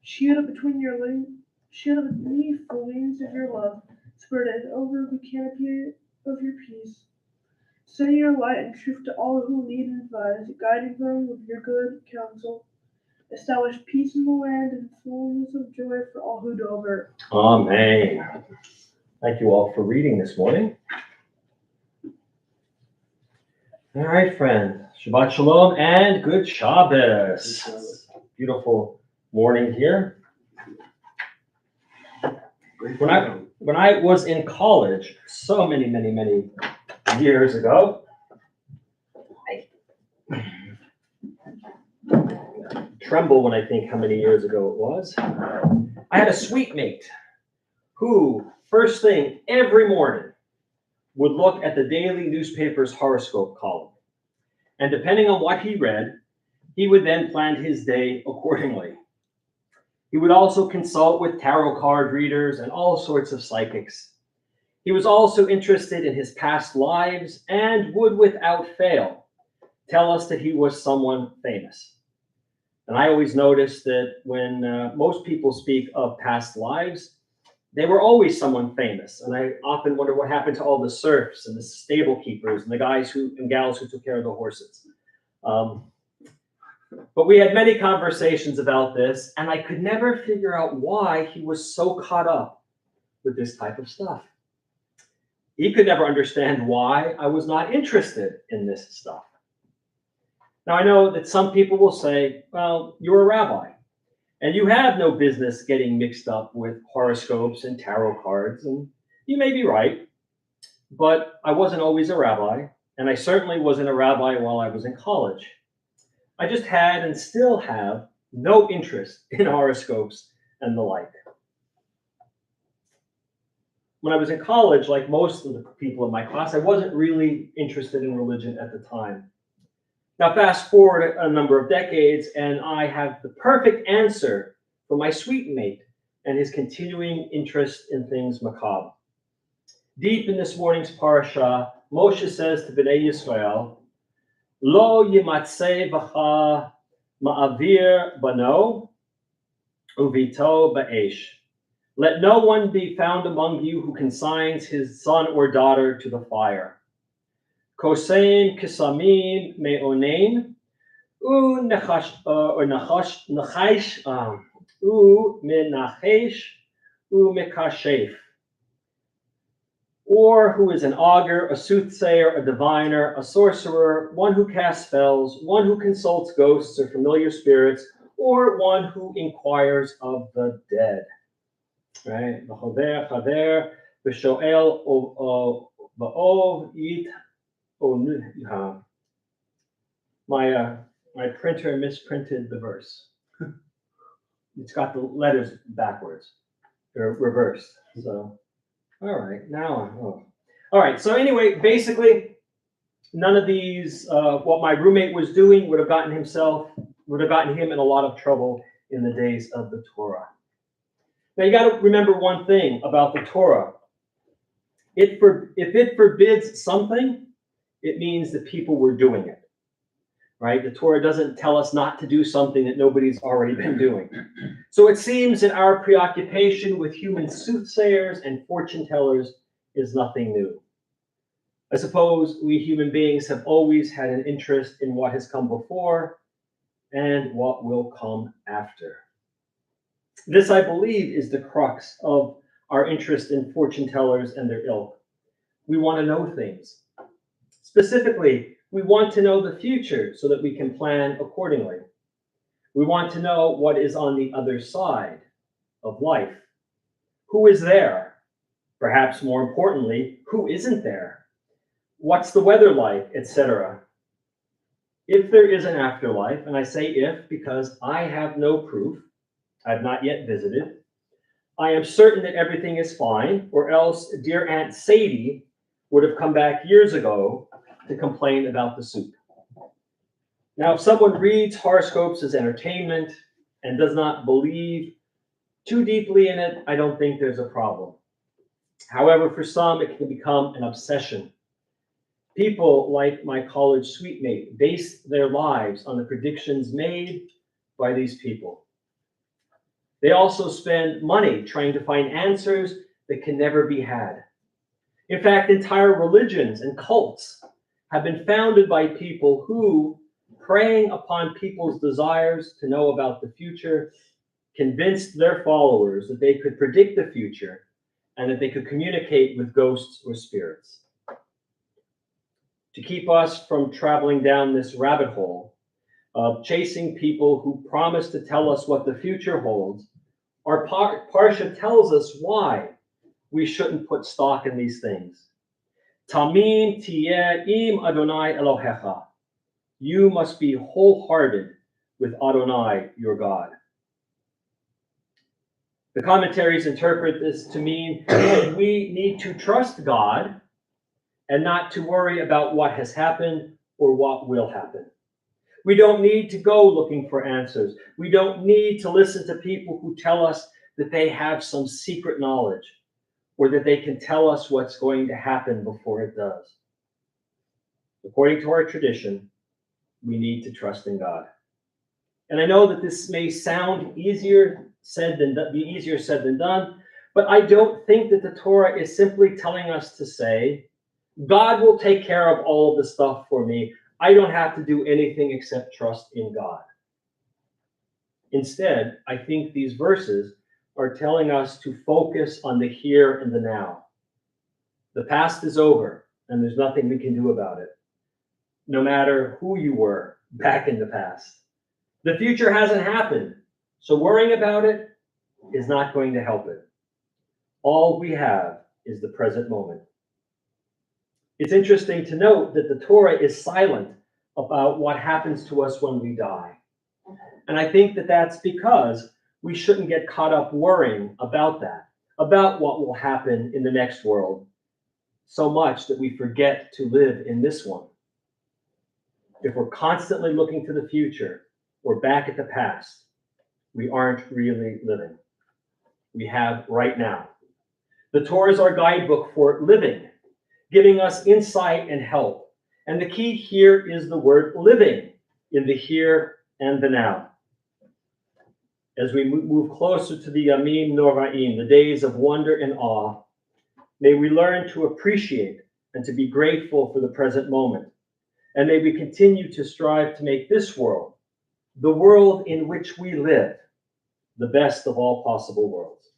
Shield it beneath the wings of your love, spread it over the canopy of your peace. Send your light and truth to all who lead and advise, guiding them with your good counsel. establish peace in the land and fullness of joy for all who dwell there. Amen. Thank you all for reading this morning. All right, friend. Shabbat Shalom and good Shabbos. Beautiful morning here. When I was in college, so many years ago, tremble when I think how many years ago it was. I had a suite mate who, first thing every morning, would look at the daily newspaper's horoscope column. And depending on what he read, he would then plan his day accordingly. He would also consult with tarot card readers and all sorts of psychics. He was also interested in his past lives and would, without fail, tell us that he was someone famous. And I always noticed that when most people speak of past lives, they were always someone famous. And I often wonder what happened to all the serfs and the stable keepers and the guys and gals who took care of the horses. But we had many conversations about this, and I could never figure out why he was so caught up with this type of stuff. He could never understand why I was not interested in this stuff. Now, I know that some people will say, well, you're a rabbi, and you have no business getting mixed up with horoscopes and tarot cards, and you may be right, but I wasn't always a rabbi, and I certainly wasn't a rabbi while I was in college. I just had and still have no interest in horoscopes and the like. When I was in college, like most of the people in my class, I wasn't really interested in religion at the time. Now, fast forward a number of decades, and I have the perfect answer for my suite mate and his continuing interest in things macabre. Deep in this morning's parasha, Moshe says to Bnei Yisrael, Lo yimatzeh b'cha ma'avir bano uvito ba'esh. Let no one be found among you who consigns his son or daughter to the fire. Kosein kisamim me'onein u'nechash u'menachesh u'mekashef. Or who is an augur, a soothsayer, a diviner, a sorcerer, one who casts spells, one who consults ghosts or familiar spirits, or one who inquires of the dead. Right? V'chover chaver v'shoel v'ov yit. My printer misprinted the verse. It's got the letters backwards, or reversed. So, all right, all right. So anyway, basically, none of these, what my roommate was doing would have gotten him in a lot of trouble in the days of the Torah. Now you got to remember one thing about the Torah. If it forbids something, it means that people were doing it, right? The Torah doesn't tell us not to do something that nobody's already been doing. So it seems that our preoccupation with human soothsayers and fortune tellers is nothing new. I suppose we human beings have always had an interest in what has come before and what will come after. This, I believe, is the crux of our interest in fortune tellers and their ilk. We want to know things. Specifically, we want to know the future so that we can plan accordingly. We want to know what is on the other side of life. Who is there? Perhaps more importantly, who isn't there? What's the weather like, etc. If there is an afterlife, and I say if because I have no proof, I've not yet visited, I am certain that everything is fine, or else dear Aunt Sadie would have come back years ago to complain about the soup. Now, if someone reads horoscopes as entertainment and does not believe too deeply in it, I don't think there's a problem. However, for some, it can become an obsession. People like my college suite mate base their lives on the predictions made by these people. They also spend money trying to find answers that can never be had. In fact, entire religions and cults have been founded by people who preying upon people's desires to know about the future, convinced their followers that they could predict the future and that they could communicate with ghosts or spirits. To keep us from traveling down this rabbit hole of chasing people who promise to tell us what the future holds, our Parsha tells us why we shouldn't put stock in these things. Tamim tiyeh im Adonai Elohecha. You must be wholehearted with Adonai, your God. The commentaries interpret this to mean that we need to trust God and not to worry about what has happened or what will happen. We don't need to go looking for answers. We don't need to listen to people who tell us that they have some secret knowledge or that they can tell us what's going to happen before it does. According to our tradition, we need to trust in God. And I know that this may sound easier said than done, but I don't think that the Torah is simply telling us to say, God will take care of all of the stuff for me. I don't have to do anything except trust in God. Instead, I think these verses are telling us to focus on the here and the now. The past is over, and there's nothing we can do about it, no matter who you were back in the past. The future hasn't happened, so worrying about it is not going to help it. All we have is the present moment. It's interesting to note that the Torah is silent about what happens to us when we die. And I think that that's because we shouldn't get caught up worrying about that, about what will happen in the next world, so much that we forget to live in this one. If we're constantly looking to the future or back at the past, we aren't really living. We have right now. The Torah is our guidebook for living, giving us insight and help. And the key here is the word living in the here and the now. As we move closer to the Yamim Noraim, the days of wonder and awe, may we learn to appreciate and to be grateful for the present moment. And may we continue to strive to make this world, the world in which we live, the best of all possible worlds.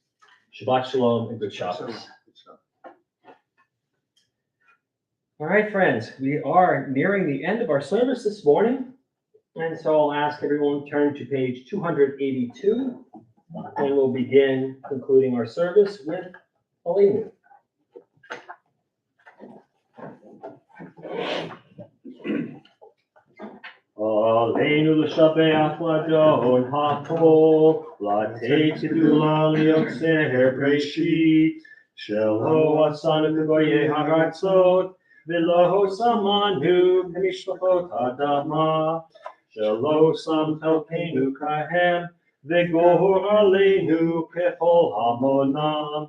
Shabbat Shalom and good Shabbos. All right, friends, we are nearing the end of our service this morning. And so I'll ask everyone to turn to page 282, and we'll begin concluding our service with Aleinu. Aleinu l'shabeach l'adon ha'kol, l'atei tzedula li'yotzer breshit, shelo asanu k'goyei haratzot, v'lo samanu k'mishpachot ha'adama, shelo sam chelpenu kahem, v'gor aleinu k'chol hamonam,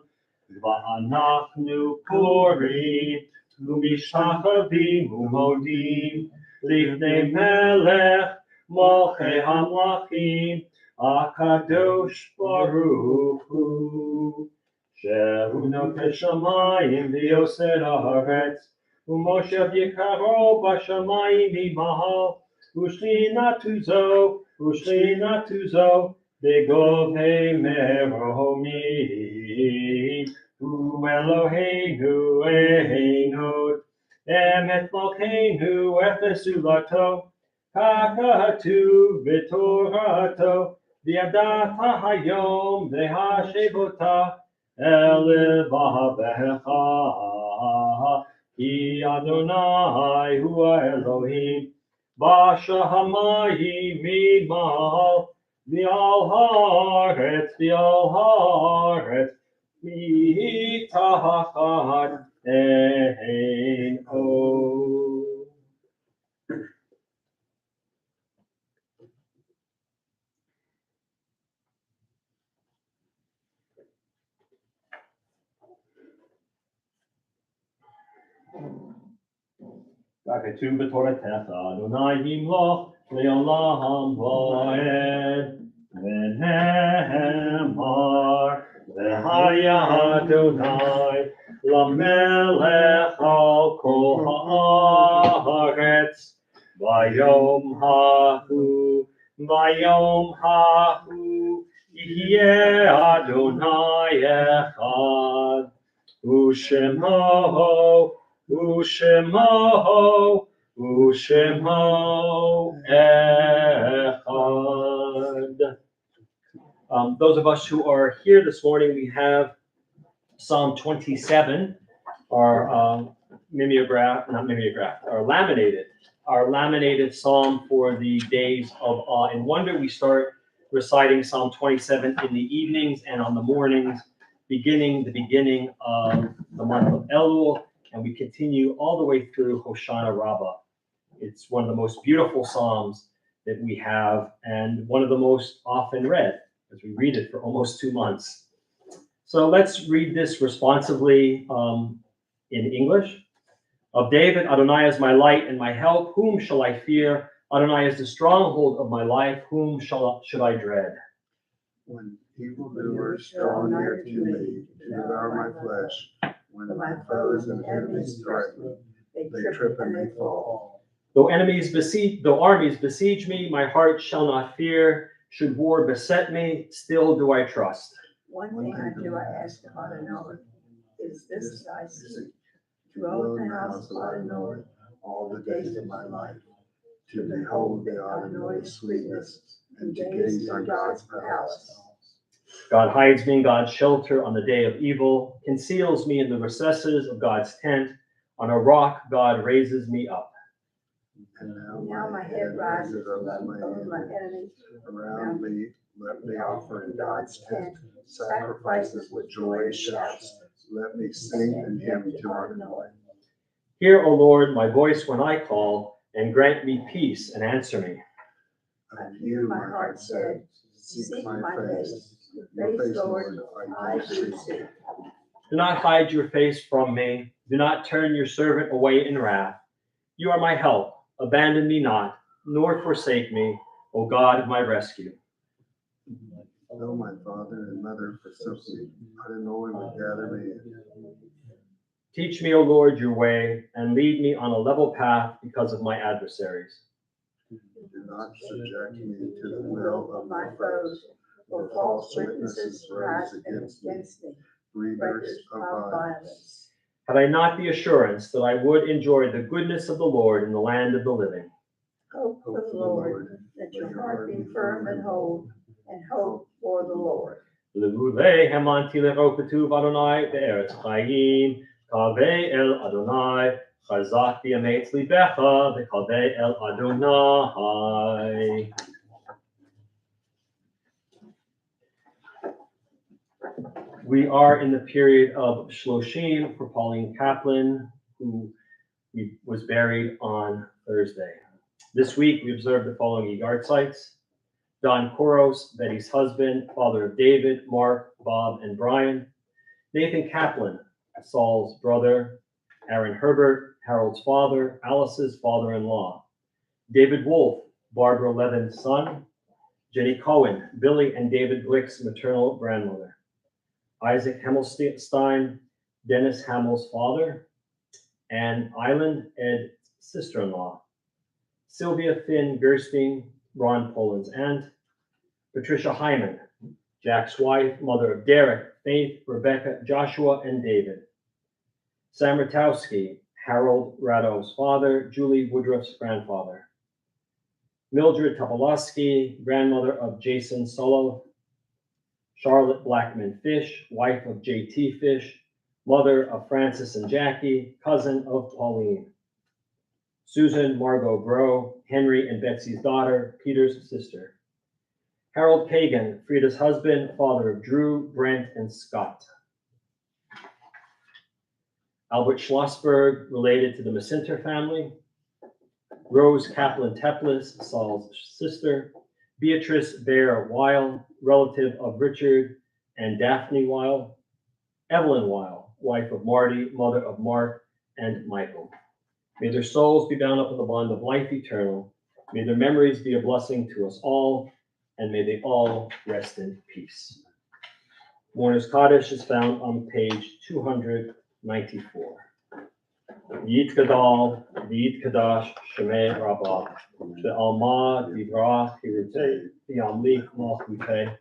v'anachnu korim, u'mishachavim u'modim, Livnei melech, malchei hamlachim, akadosh baruch hu. Shehu notei shamayim v'yoser haaretz, u'moshev yikaro b'shamayim imahal, u'shlinatu zo, b'govei meromim, u'Eloheinu einot. Emet malkeinu efesulato, kakatu v'torato, v'yadata hayom v'hashevota, elevavecha, ki Adonai hu Elohim, basha hamayim mimahal, v'al haaretz, mitachad ein o. V'ketu b'toratecha Adonai yimloch le'olam va'ed, v'nehemar v'haya Adonai lamelech al kol haaretz vayom Hayom Hahu Yeh Adonai Echad Ushemo Ushemo Ushemo Echad. Those of us who are here this morning, we have Psalm 27, our laminated psalm for the days of awe and wonder. We start reciting Psalm 27 in the evenings and on the mornings, the beginning of the month of Elul, and we continue all the way through Hoshana Rabbah. It's one of the most beautiful psalms that we have, and one of the most often read, as we read it for almost 2 months. So let's read this responsively in English. Of David, Adonai is my light and my help. Whom shall I fear? Adonai is the stronghold of my life. Whom should I dread? When evildoers draw near to me to devour my flesh, when my foes and enemies threaten me, they trip and they fall. Though armies besiege me, my heart shall not fear. Should war beset me, still do I trust. One thing I do, I ask of Adonai, is this thy seek, to dwell in the house of Adonai all the days of my life, to behold the Adonai's sweetness, and to gaze on God's palace. God hides me in God's shelter on the day of evil, conceals me in the recesses of God's tent. On a rock, God raises me up. And Now my head rises above my enemies. Around me, let me offer in God's tent sacrifices with joyous shouts. Let me sing and hymn to Adonai. Hear, O Lord, my voice when I call, and grant me peace and answer me. Of you my heart said, seek my face. Your face, Lord, I do seek. Do not hide your face from me. Do not turn your servant away in wrath. You are my help. Abandon me not, nor forsake me, O God of my rescue. Though my father and mother forsook me, Adonai will gather me in. Teach me, O Lord, your way, and lead me on a level path because of my adversaries. Do not subject me to the will of my foes, for false witnesses rise against me, breeders of violence. Had I not the assurance that I would enjoy the goodness of the Lord in the land of the living. Hope for the Lord, let your heart be firm and hold, and hope for the Lord. Levulei hemanti lero ketuv Adonai be'eretz chayim, kavei el Adonai, chazak v'yametz libecha, v'kavei el Adonai. We are in the period of Shloshim for Pauline Kaplan, who was buried on Thursday. This week, we observed the following yard sites: Don Koros, Betty's husband, father of David, Mark, Bob, and Brian; Nathan Kaplan, Saul's brother; Aaron Herbert, Harold's father, Alice's father-in-law; David Wolf, Barbara Levin's son; Jenny Cohen, Billy and David Glick's maternal grandmother; Isaac Himmelstein, Dennis Hamill's father; and Island Ed's sister-in-law; Sylvia Finn Gerstein, Ron Poland's aunt; Patricia Hyman, Jack's wife, mother of Derek, Faith, Rebecca, Joshua, and David; Sam Ratowski, Harold Rado's father, Julie Woodruff's grandfather; Mildred Tobolowski, grandmother of Jason Solo; Charlotte Blackman Fish, wife of J.T. Fish, mother of Francis and Jackie, cousin of Pauline; Susan Margot Groh, Henry and Betsy's daughter, Peter's sister; Harold Kagan, Frida's husband, father of Drew, Brent, and Scott; Albert Schlossberg, related to the Macinter family; Rose Kaplan Teplis, Saul's sister; Beatrice Bear Weil, relative of Richard and Daphne Weil; Evelyn Weil, wife of Marty, mother of Mark and Michael. May their souls be bound up in the bond of life eternal. May their memories be a blessing to us all, and may they all rest in peace. Mourner's Kaddish is found on page 294. Yitgadal, Yitgadash, Shemei Rabbah, Alma, Divrach, Hirute, Yamlik, Malchute,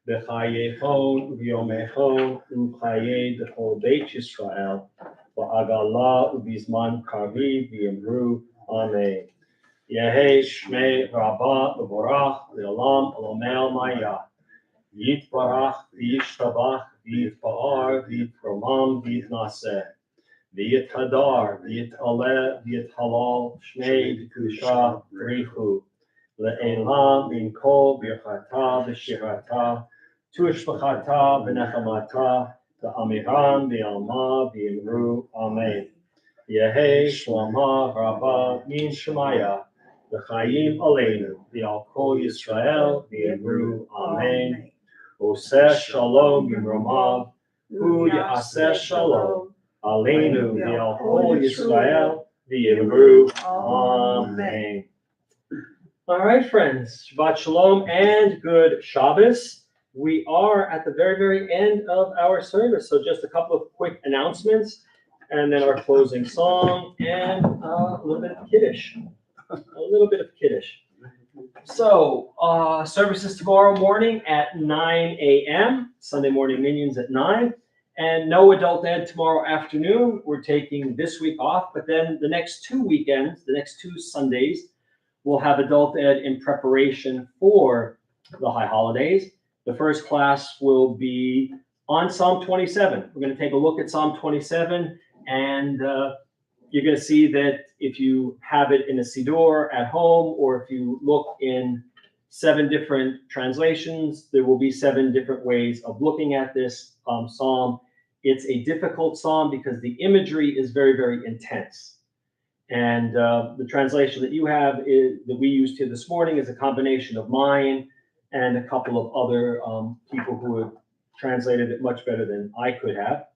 Bechayechon, Vyomechon, Uchaye, the whole Beit Yisrael, Ba'agala, Ubizman, Karvi, V'yemru, Amen. Yehe, Shmei Rabbah, Uborach, Le'olam, Olomel, Maya, Yitbarach, V'yishtabach, V'yitba'ar, V'yitromam, V'yitnaseh. V'yit hadar, v'yit aleh, v'yit halal, shnei v'kusha, richu, le'elam, v'yinkol, v'yachata, v'shirata, tushbachata, v'nechamata, v'amiram, v'yalma, v'yimru, amen. Yehe, shlama, rabba, min shemaya, v'chayim aleinu, v'yal kol Yisrael, v'yimru, amen. Oseh shalom, v'mromav, hu ya'aseh shalom. Aleinu, v'al kol Yisrael, v'yimru, amen. All right, friends, Shabbat Shalom and good Shabbos. We are at the very, very end of our service, so just a couple of quick announcements, and then our closing song, and a little bit of Kiddush. So, services tomorrow morning at 9 a.m., Sunday morning minions at 9. And no adult ed tomorrow afternoon. We're taking this week off, but then the next 2 weekends, the next 2 Sundays, we'll have adult ed in preparation for the high holidays. The first class will be on Psalm 27. We're going to take a look at Psalm 27, and you're going to see that if you have it in a siddur at home, or if you look in 7 different translations, there will be 7 different ways of looking at this psalm. It's a difficult psalm because the imagery is very, very intense. And the translation that you have that we used here this morning is a combination of mine and a couple of other people who have translated it much better than I could have.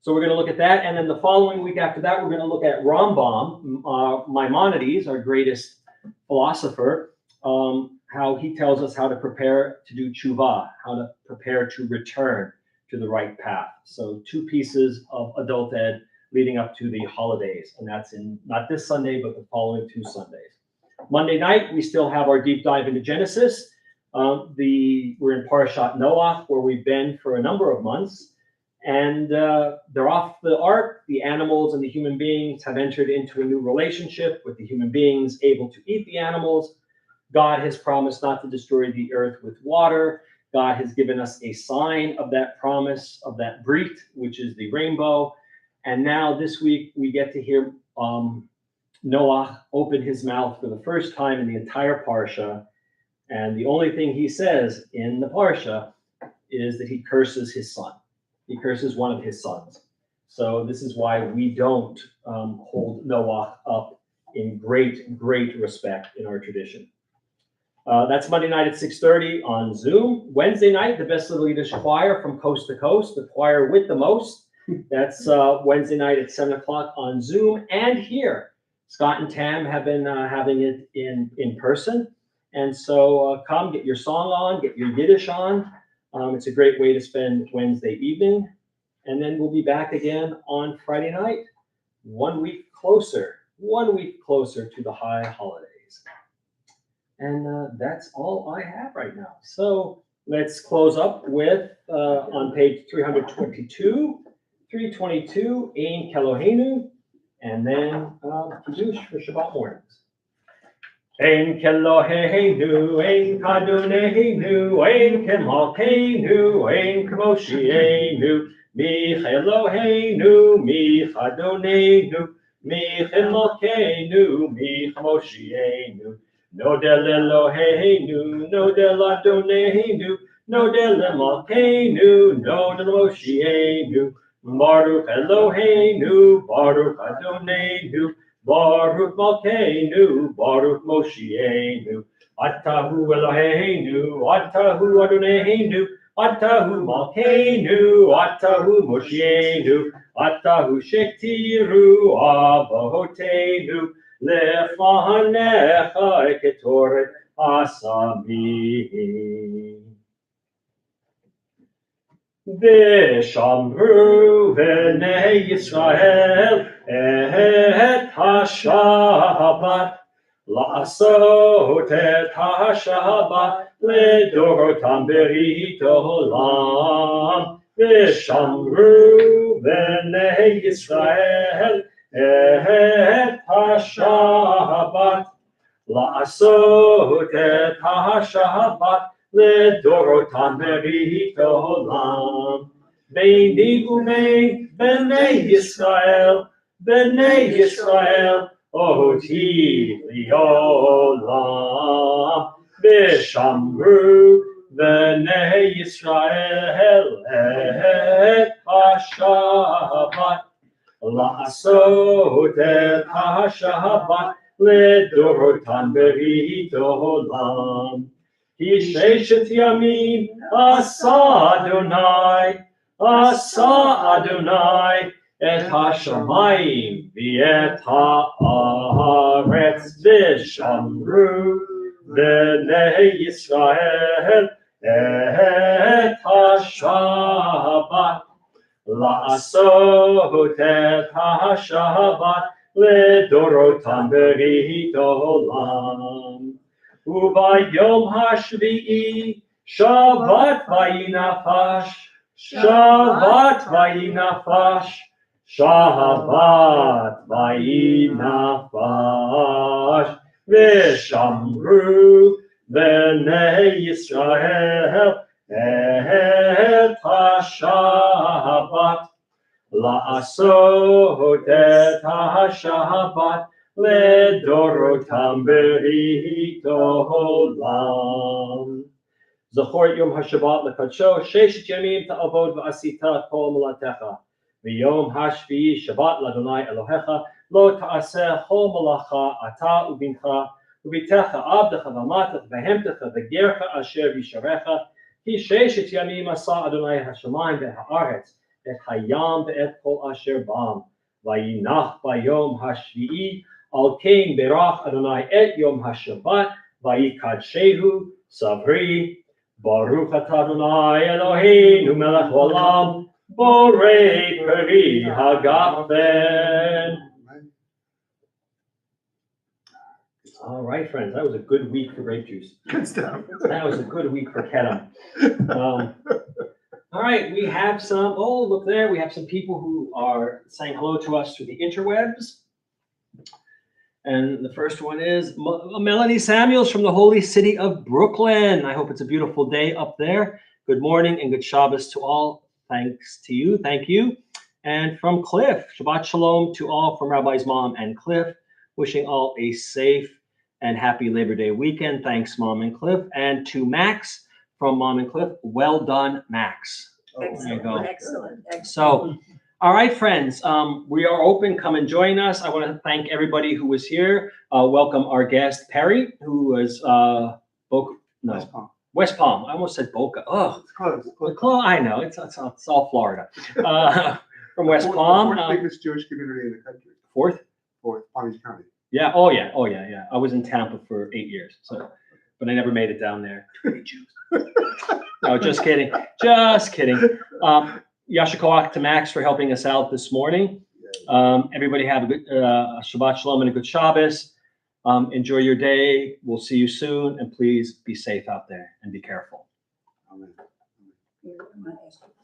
So we're going to look at that. And then the following week after that, we're going to look at Rambam, Maimonides, our greatest philosopher, how he tells us how to prepare to do tshuva, how to prepare to return to the right path. So 2 pieces of adult ed leading up to the holidays. And that's in not this Sunday, but the following 2 Sundays. Monday night, we still have our deep dive into Genesis. We're in Parashat Noach, where we've been for a number of months. And they're off the ark. The animals and the human beings have entered into a new relationship with the human beings able to eat the animals. God has promised not to destroy the earth with water. God has given us a sign of that promise, of that brit, which is the rainbow. And now this week we get to hear Noah open his mouth for the first time in the entire Parsha. And the only thing he says in the Parsha is that he curses his son. He curses one of his sons. So this is why we don't hold Noah up in great, great respect in our tradition. That's Monday night at 6:30 on Zoom. Wednesday night, the Best Little Yiddish Choir from coast to coast, the choir with the most. That's Wednesday night at 7 o'clock on Zoom and here. Scott and Tam have been having it in person. And so come, get your song on, get your Yiddish on. It's a great way to spend Wednesday evening. And then we'll be back again on Friday night, 1 week closer to the high holidays. And that's all I have right now. So let's close up with, on page 322, 322, Ein Kelohenu, and then Kiddush for Shabbat mornings. Ein Kelohenu, Ein Kadonenu, Ein Kemalkeinu, Ein Kemoshienu, Mich Eloheinu, Mich Adonenu, Mich Emalkeinu, Mich Moshienu. Nodel Eloheinu, Nodel Adonenu, Nodel Emalkeinu, Nodel Moshienu. Baruch Eloheinu, Baruch Adonenu, Baruch Malkeinu, Baruch Moshienu. Atahu Eloheinu, Atahu Adonenu, Atahu Malkeinu, Atahu Moshienu, Atahu Shektiru Avotenu, Lefanecha Ketoret Asami. Vishamru V'nei Yisrael, את השבת, לעשות את השבת לדורותם ברית עולם, ושמרו בני ישראל את השבת, לעשות את השבת לדורותם ברית עולם. ביני ובין בני ישראל, אותי לעולם, ושמרו בני ישראל את השבת, לעשות את השבת לדורותם ברית עולם. כי ששת ימים עשה אדוני את השמיים ואת הארץ, ושמרו בני ישראל את השבת, לעשות את השבת לדורותם ברית עולם. וביום השביעי שבת ויהי נפש, שבת ויהי נפש, שבת ויהי נפש, ושמרו בני ישראל את השבת, לעשות את השבת לדורותם ברית עולם. זכור את יום השבת לקדשו, ששת ימים תעבוד ועשית כל מלאכתך, ויום השביעי שבת לאדוני אלוהיך, לא תעשה כל מלאכה אתה ובנך וביתך עבדך ואמתך בהמתך וגרך אשר בישרך, כי ששת ימים עשה אדוני השמיים והארץ, את הים ואת כל אשר בם, וינח ביום השביעי, על כן ברך אדוני את יום השבת, ויקדשהו סברי. ברוך אתה אדוני אלוהינו מלך העולם, בורא פרי הגפן. All right, friends, that was a good week for grape juice. Good stuff. That was a good week for Kedem. All right, we have some, oh, look there, we have some people who are saying hello to us through the interwebs. And the first one is Melanie Samuels from the holy city of Brooklyn. I hope it's a beautiful day up there. Good morning and good Shabbos to all. Thanks to you. Thank you. And from Cliff, Shabbat Shalom to all from Rabbi's mom and Cliff. Wishing all a safe and happy Labor Day weekend. Thanks, Mom and Cliff. And to Max from Mom and Cliff, well done, Max. There you go. Excellent. So, all right, friends, we are open. Come and join us. I want to thank everybody who was here. Welcome our guest, Perry, who was West Palm. I almost said Boca. Oh, It's close. I know. It's all Florida. From West Palm. Fourth biggest Jewish community in the country. Fourth? Palm Beach County. Yeah. Oh, yeah. I was in Tampa for 8 years, but I never made it down there. Too many Jews. No, just kidding. Yashikoach to Max for helping us out this morning. Everybody have a good Shabbat Shalom and a good Shabbos. Enjoy your day. We'll see you soon. And please be safe out there and be careful. Amen. Here, I'm gonna ask you.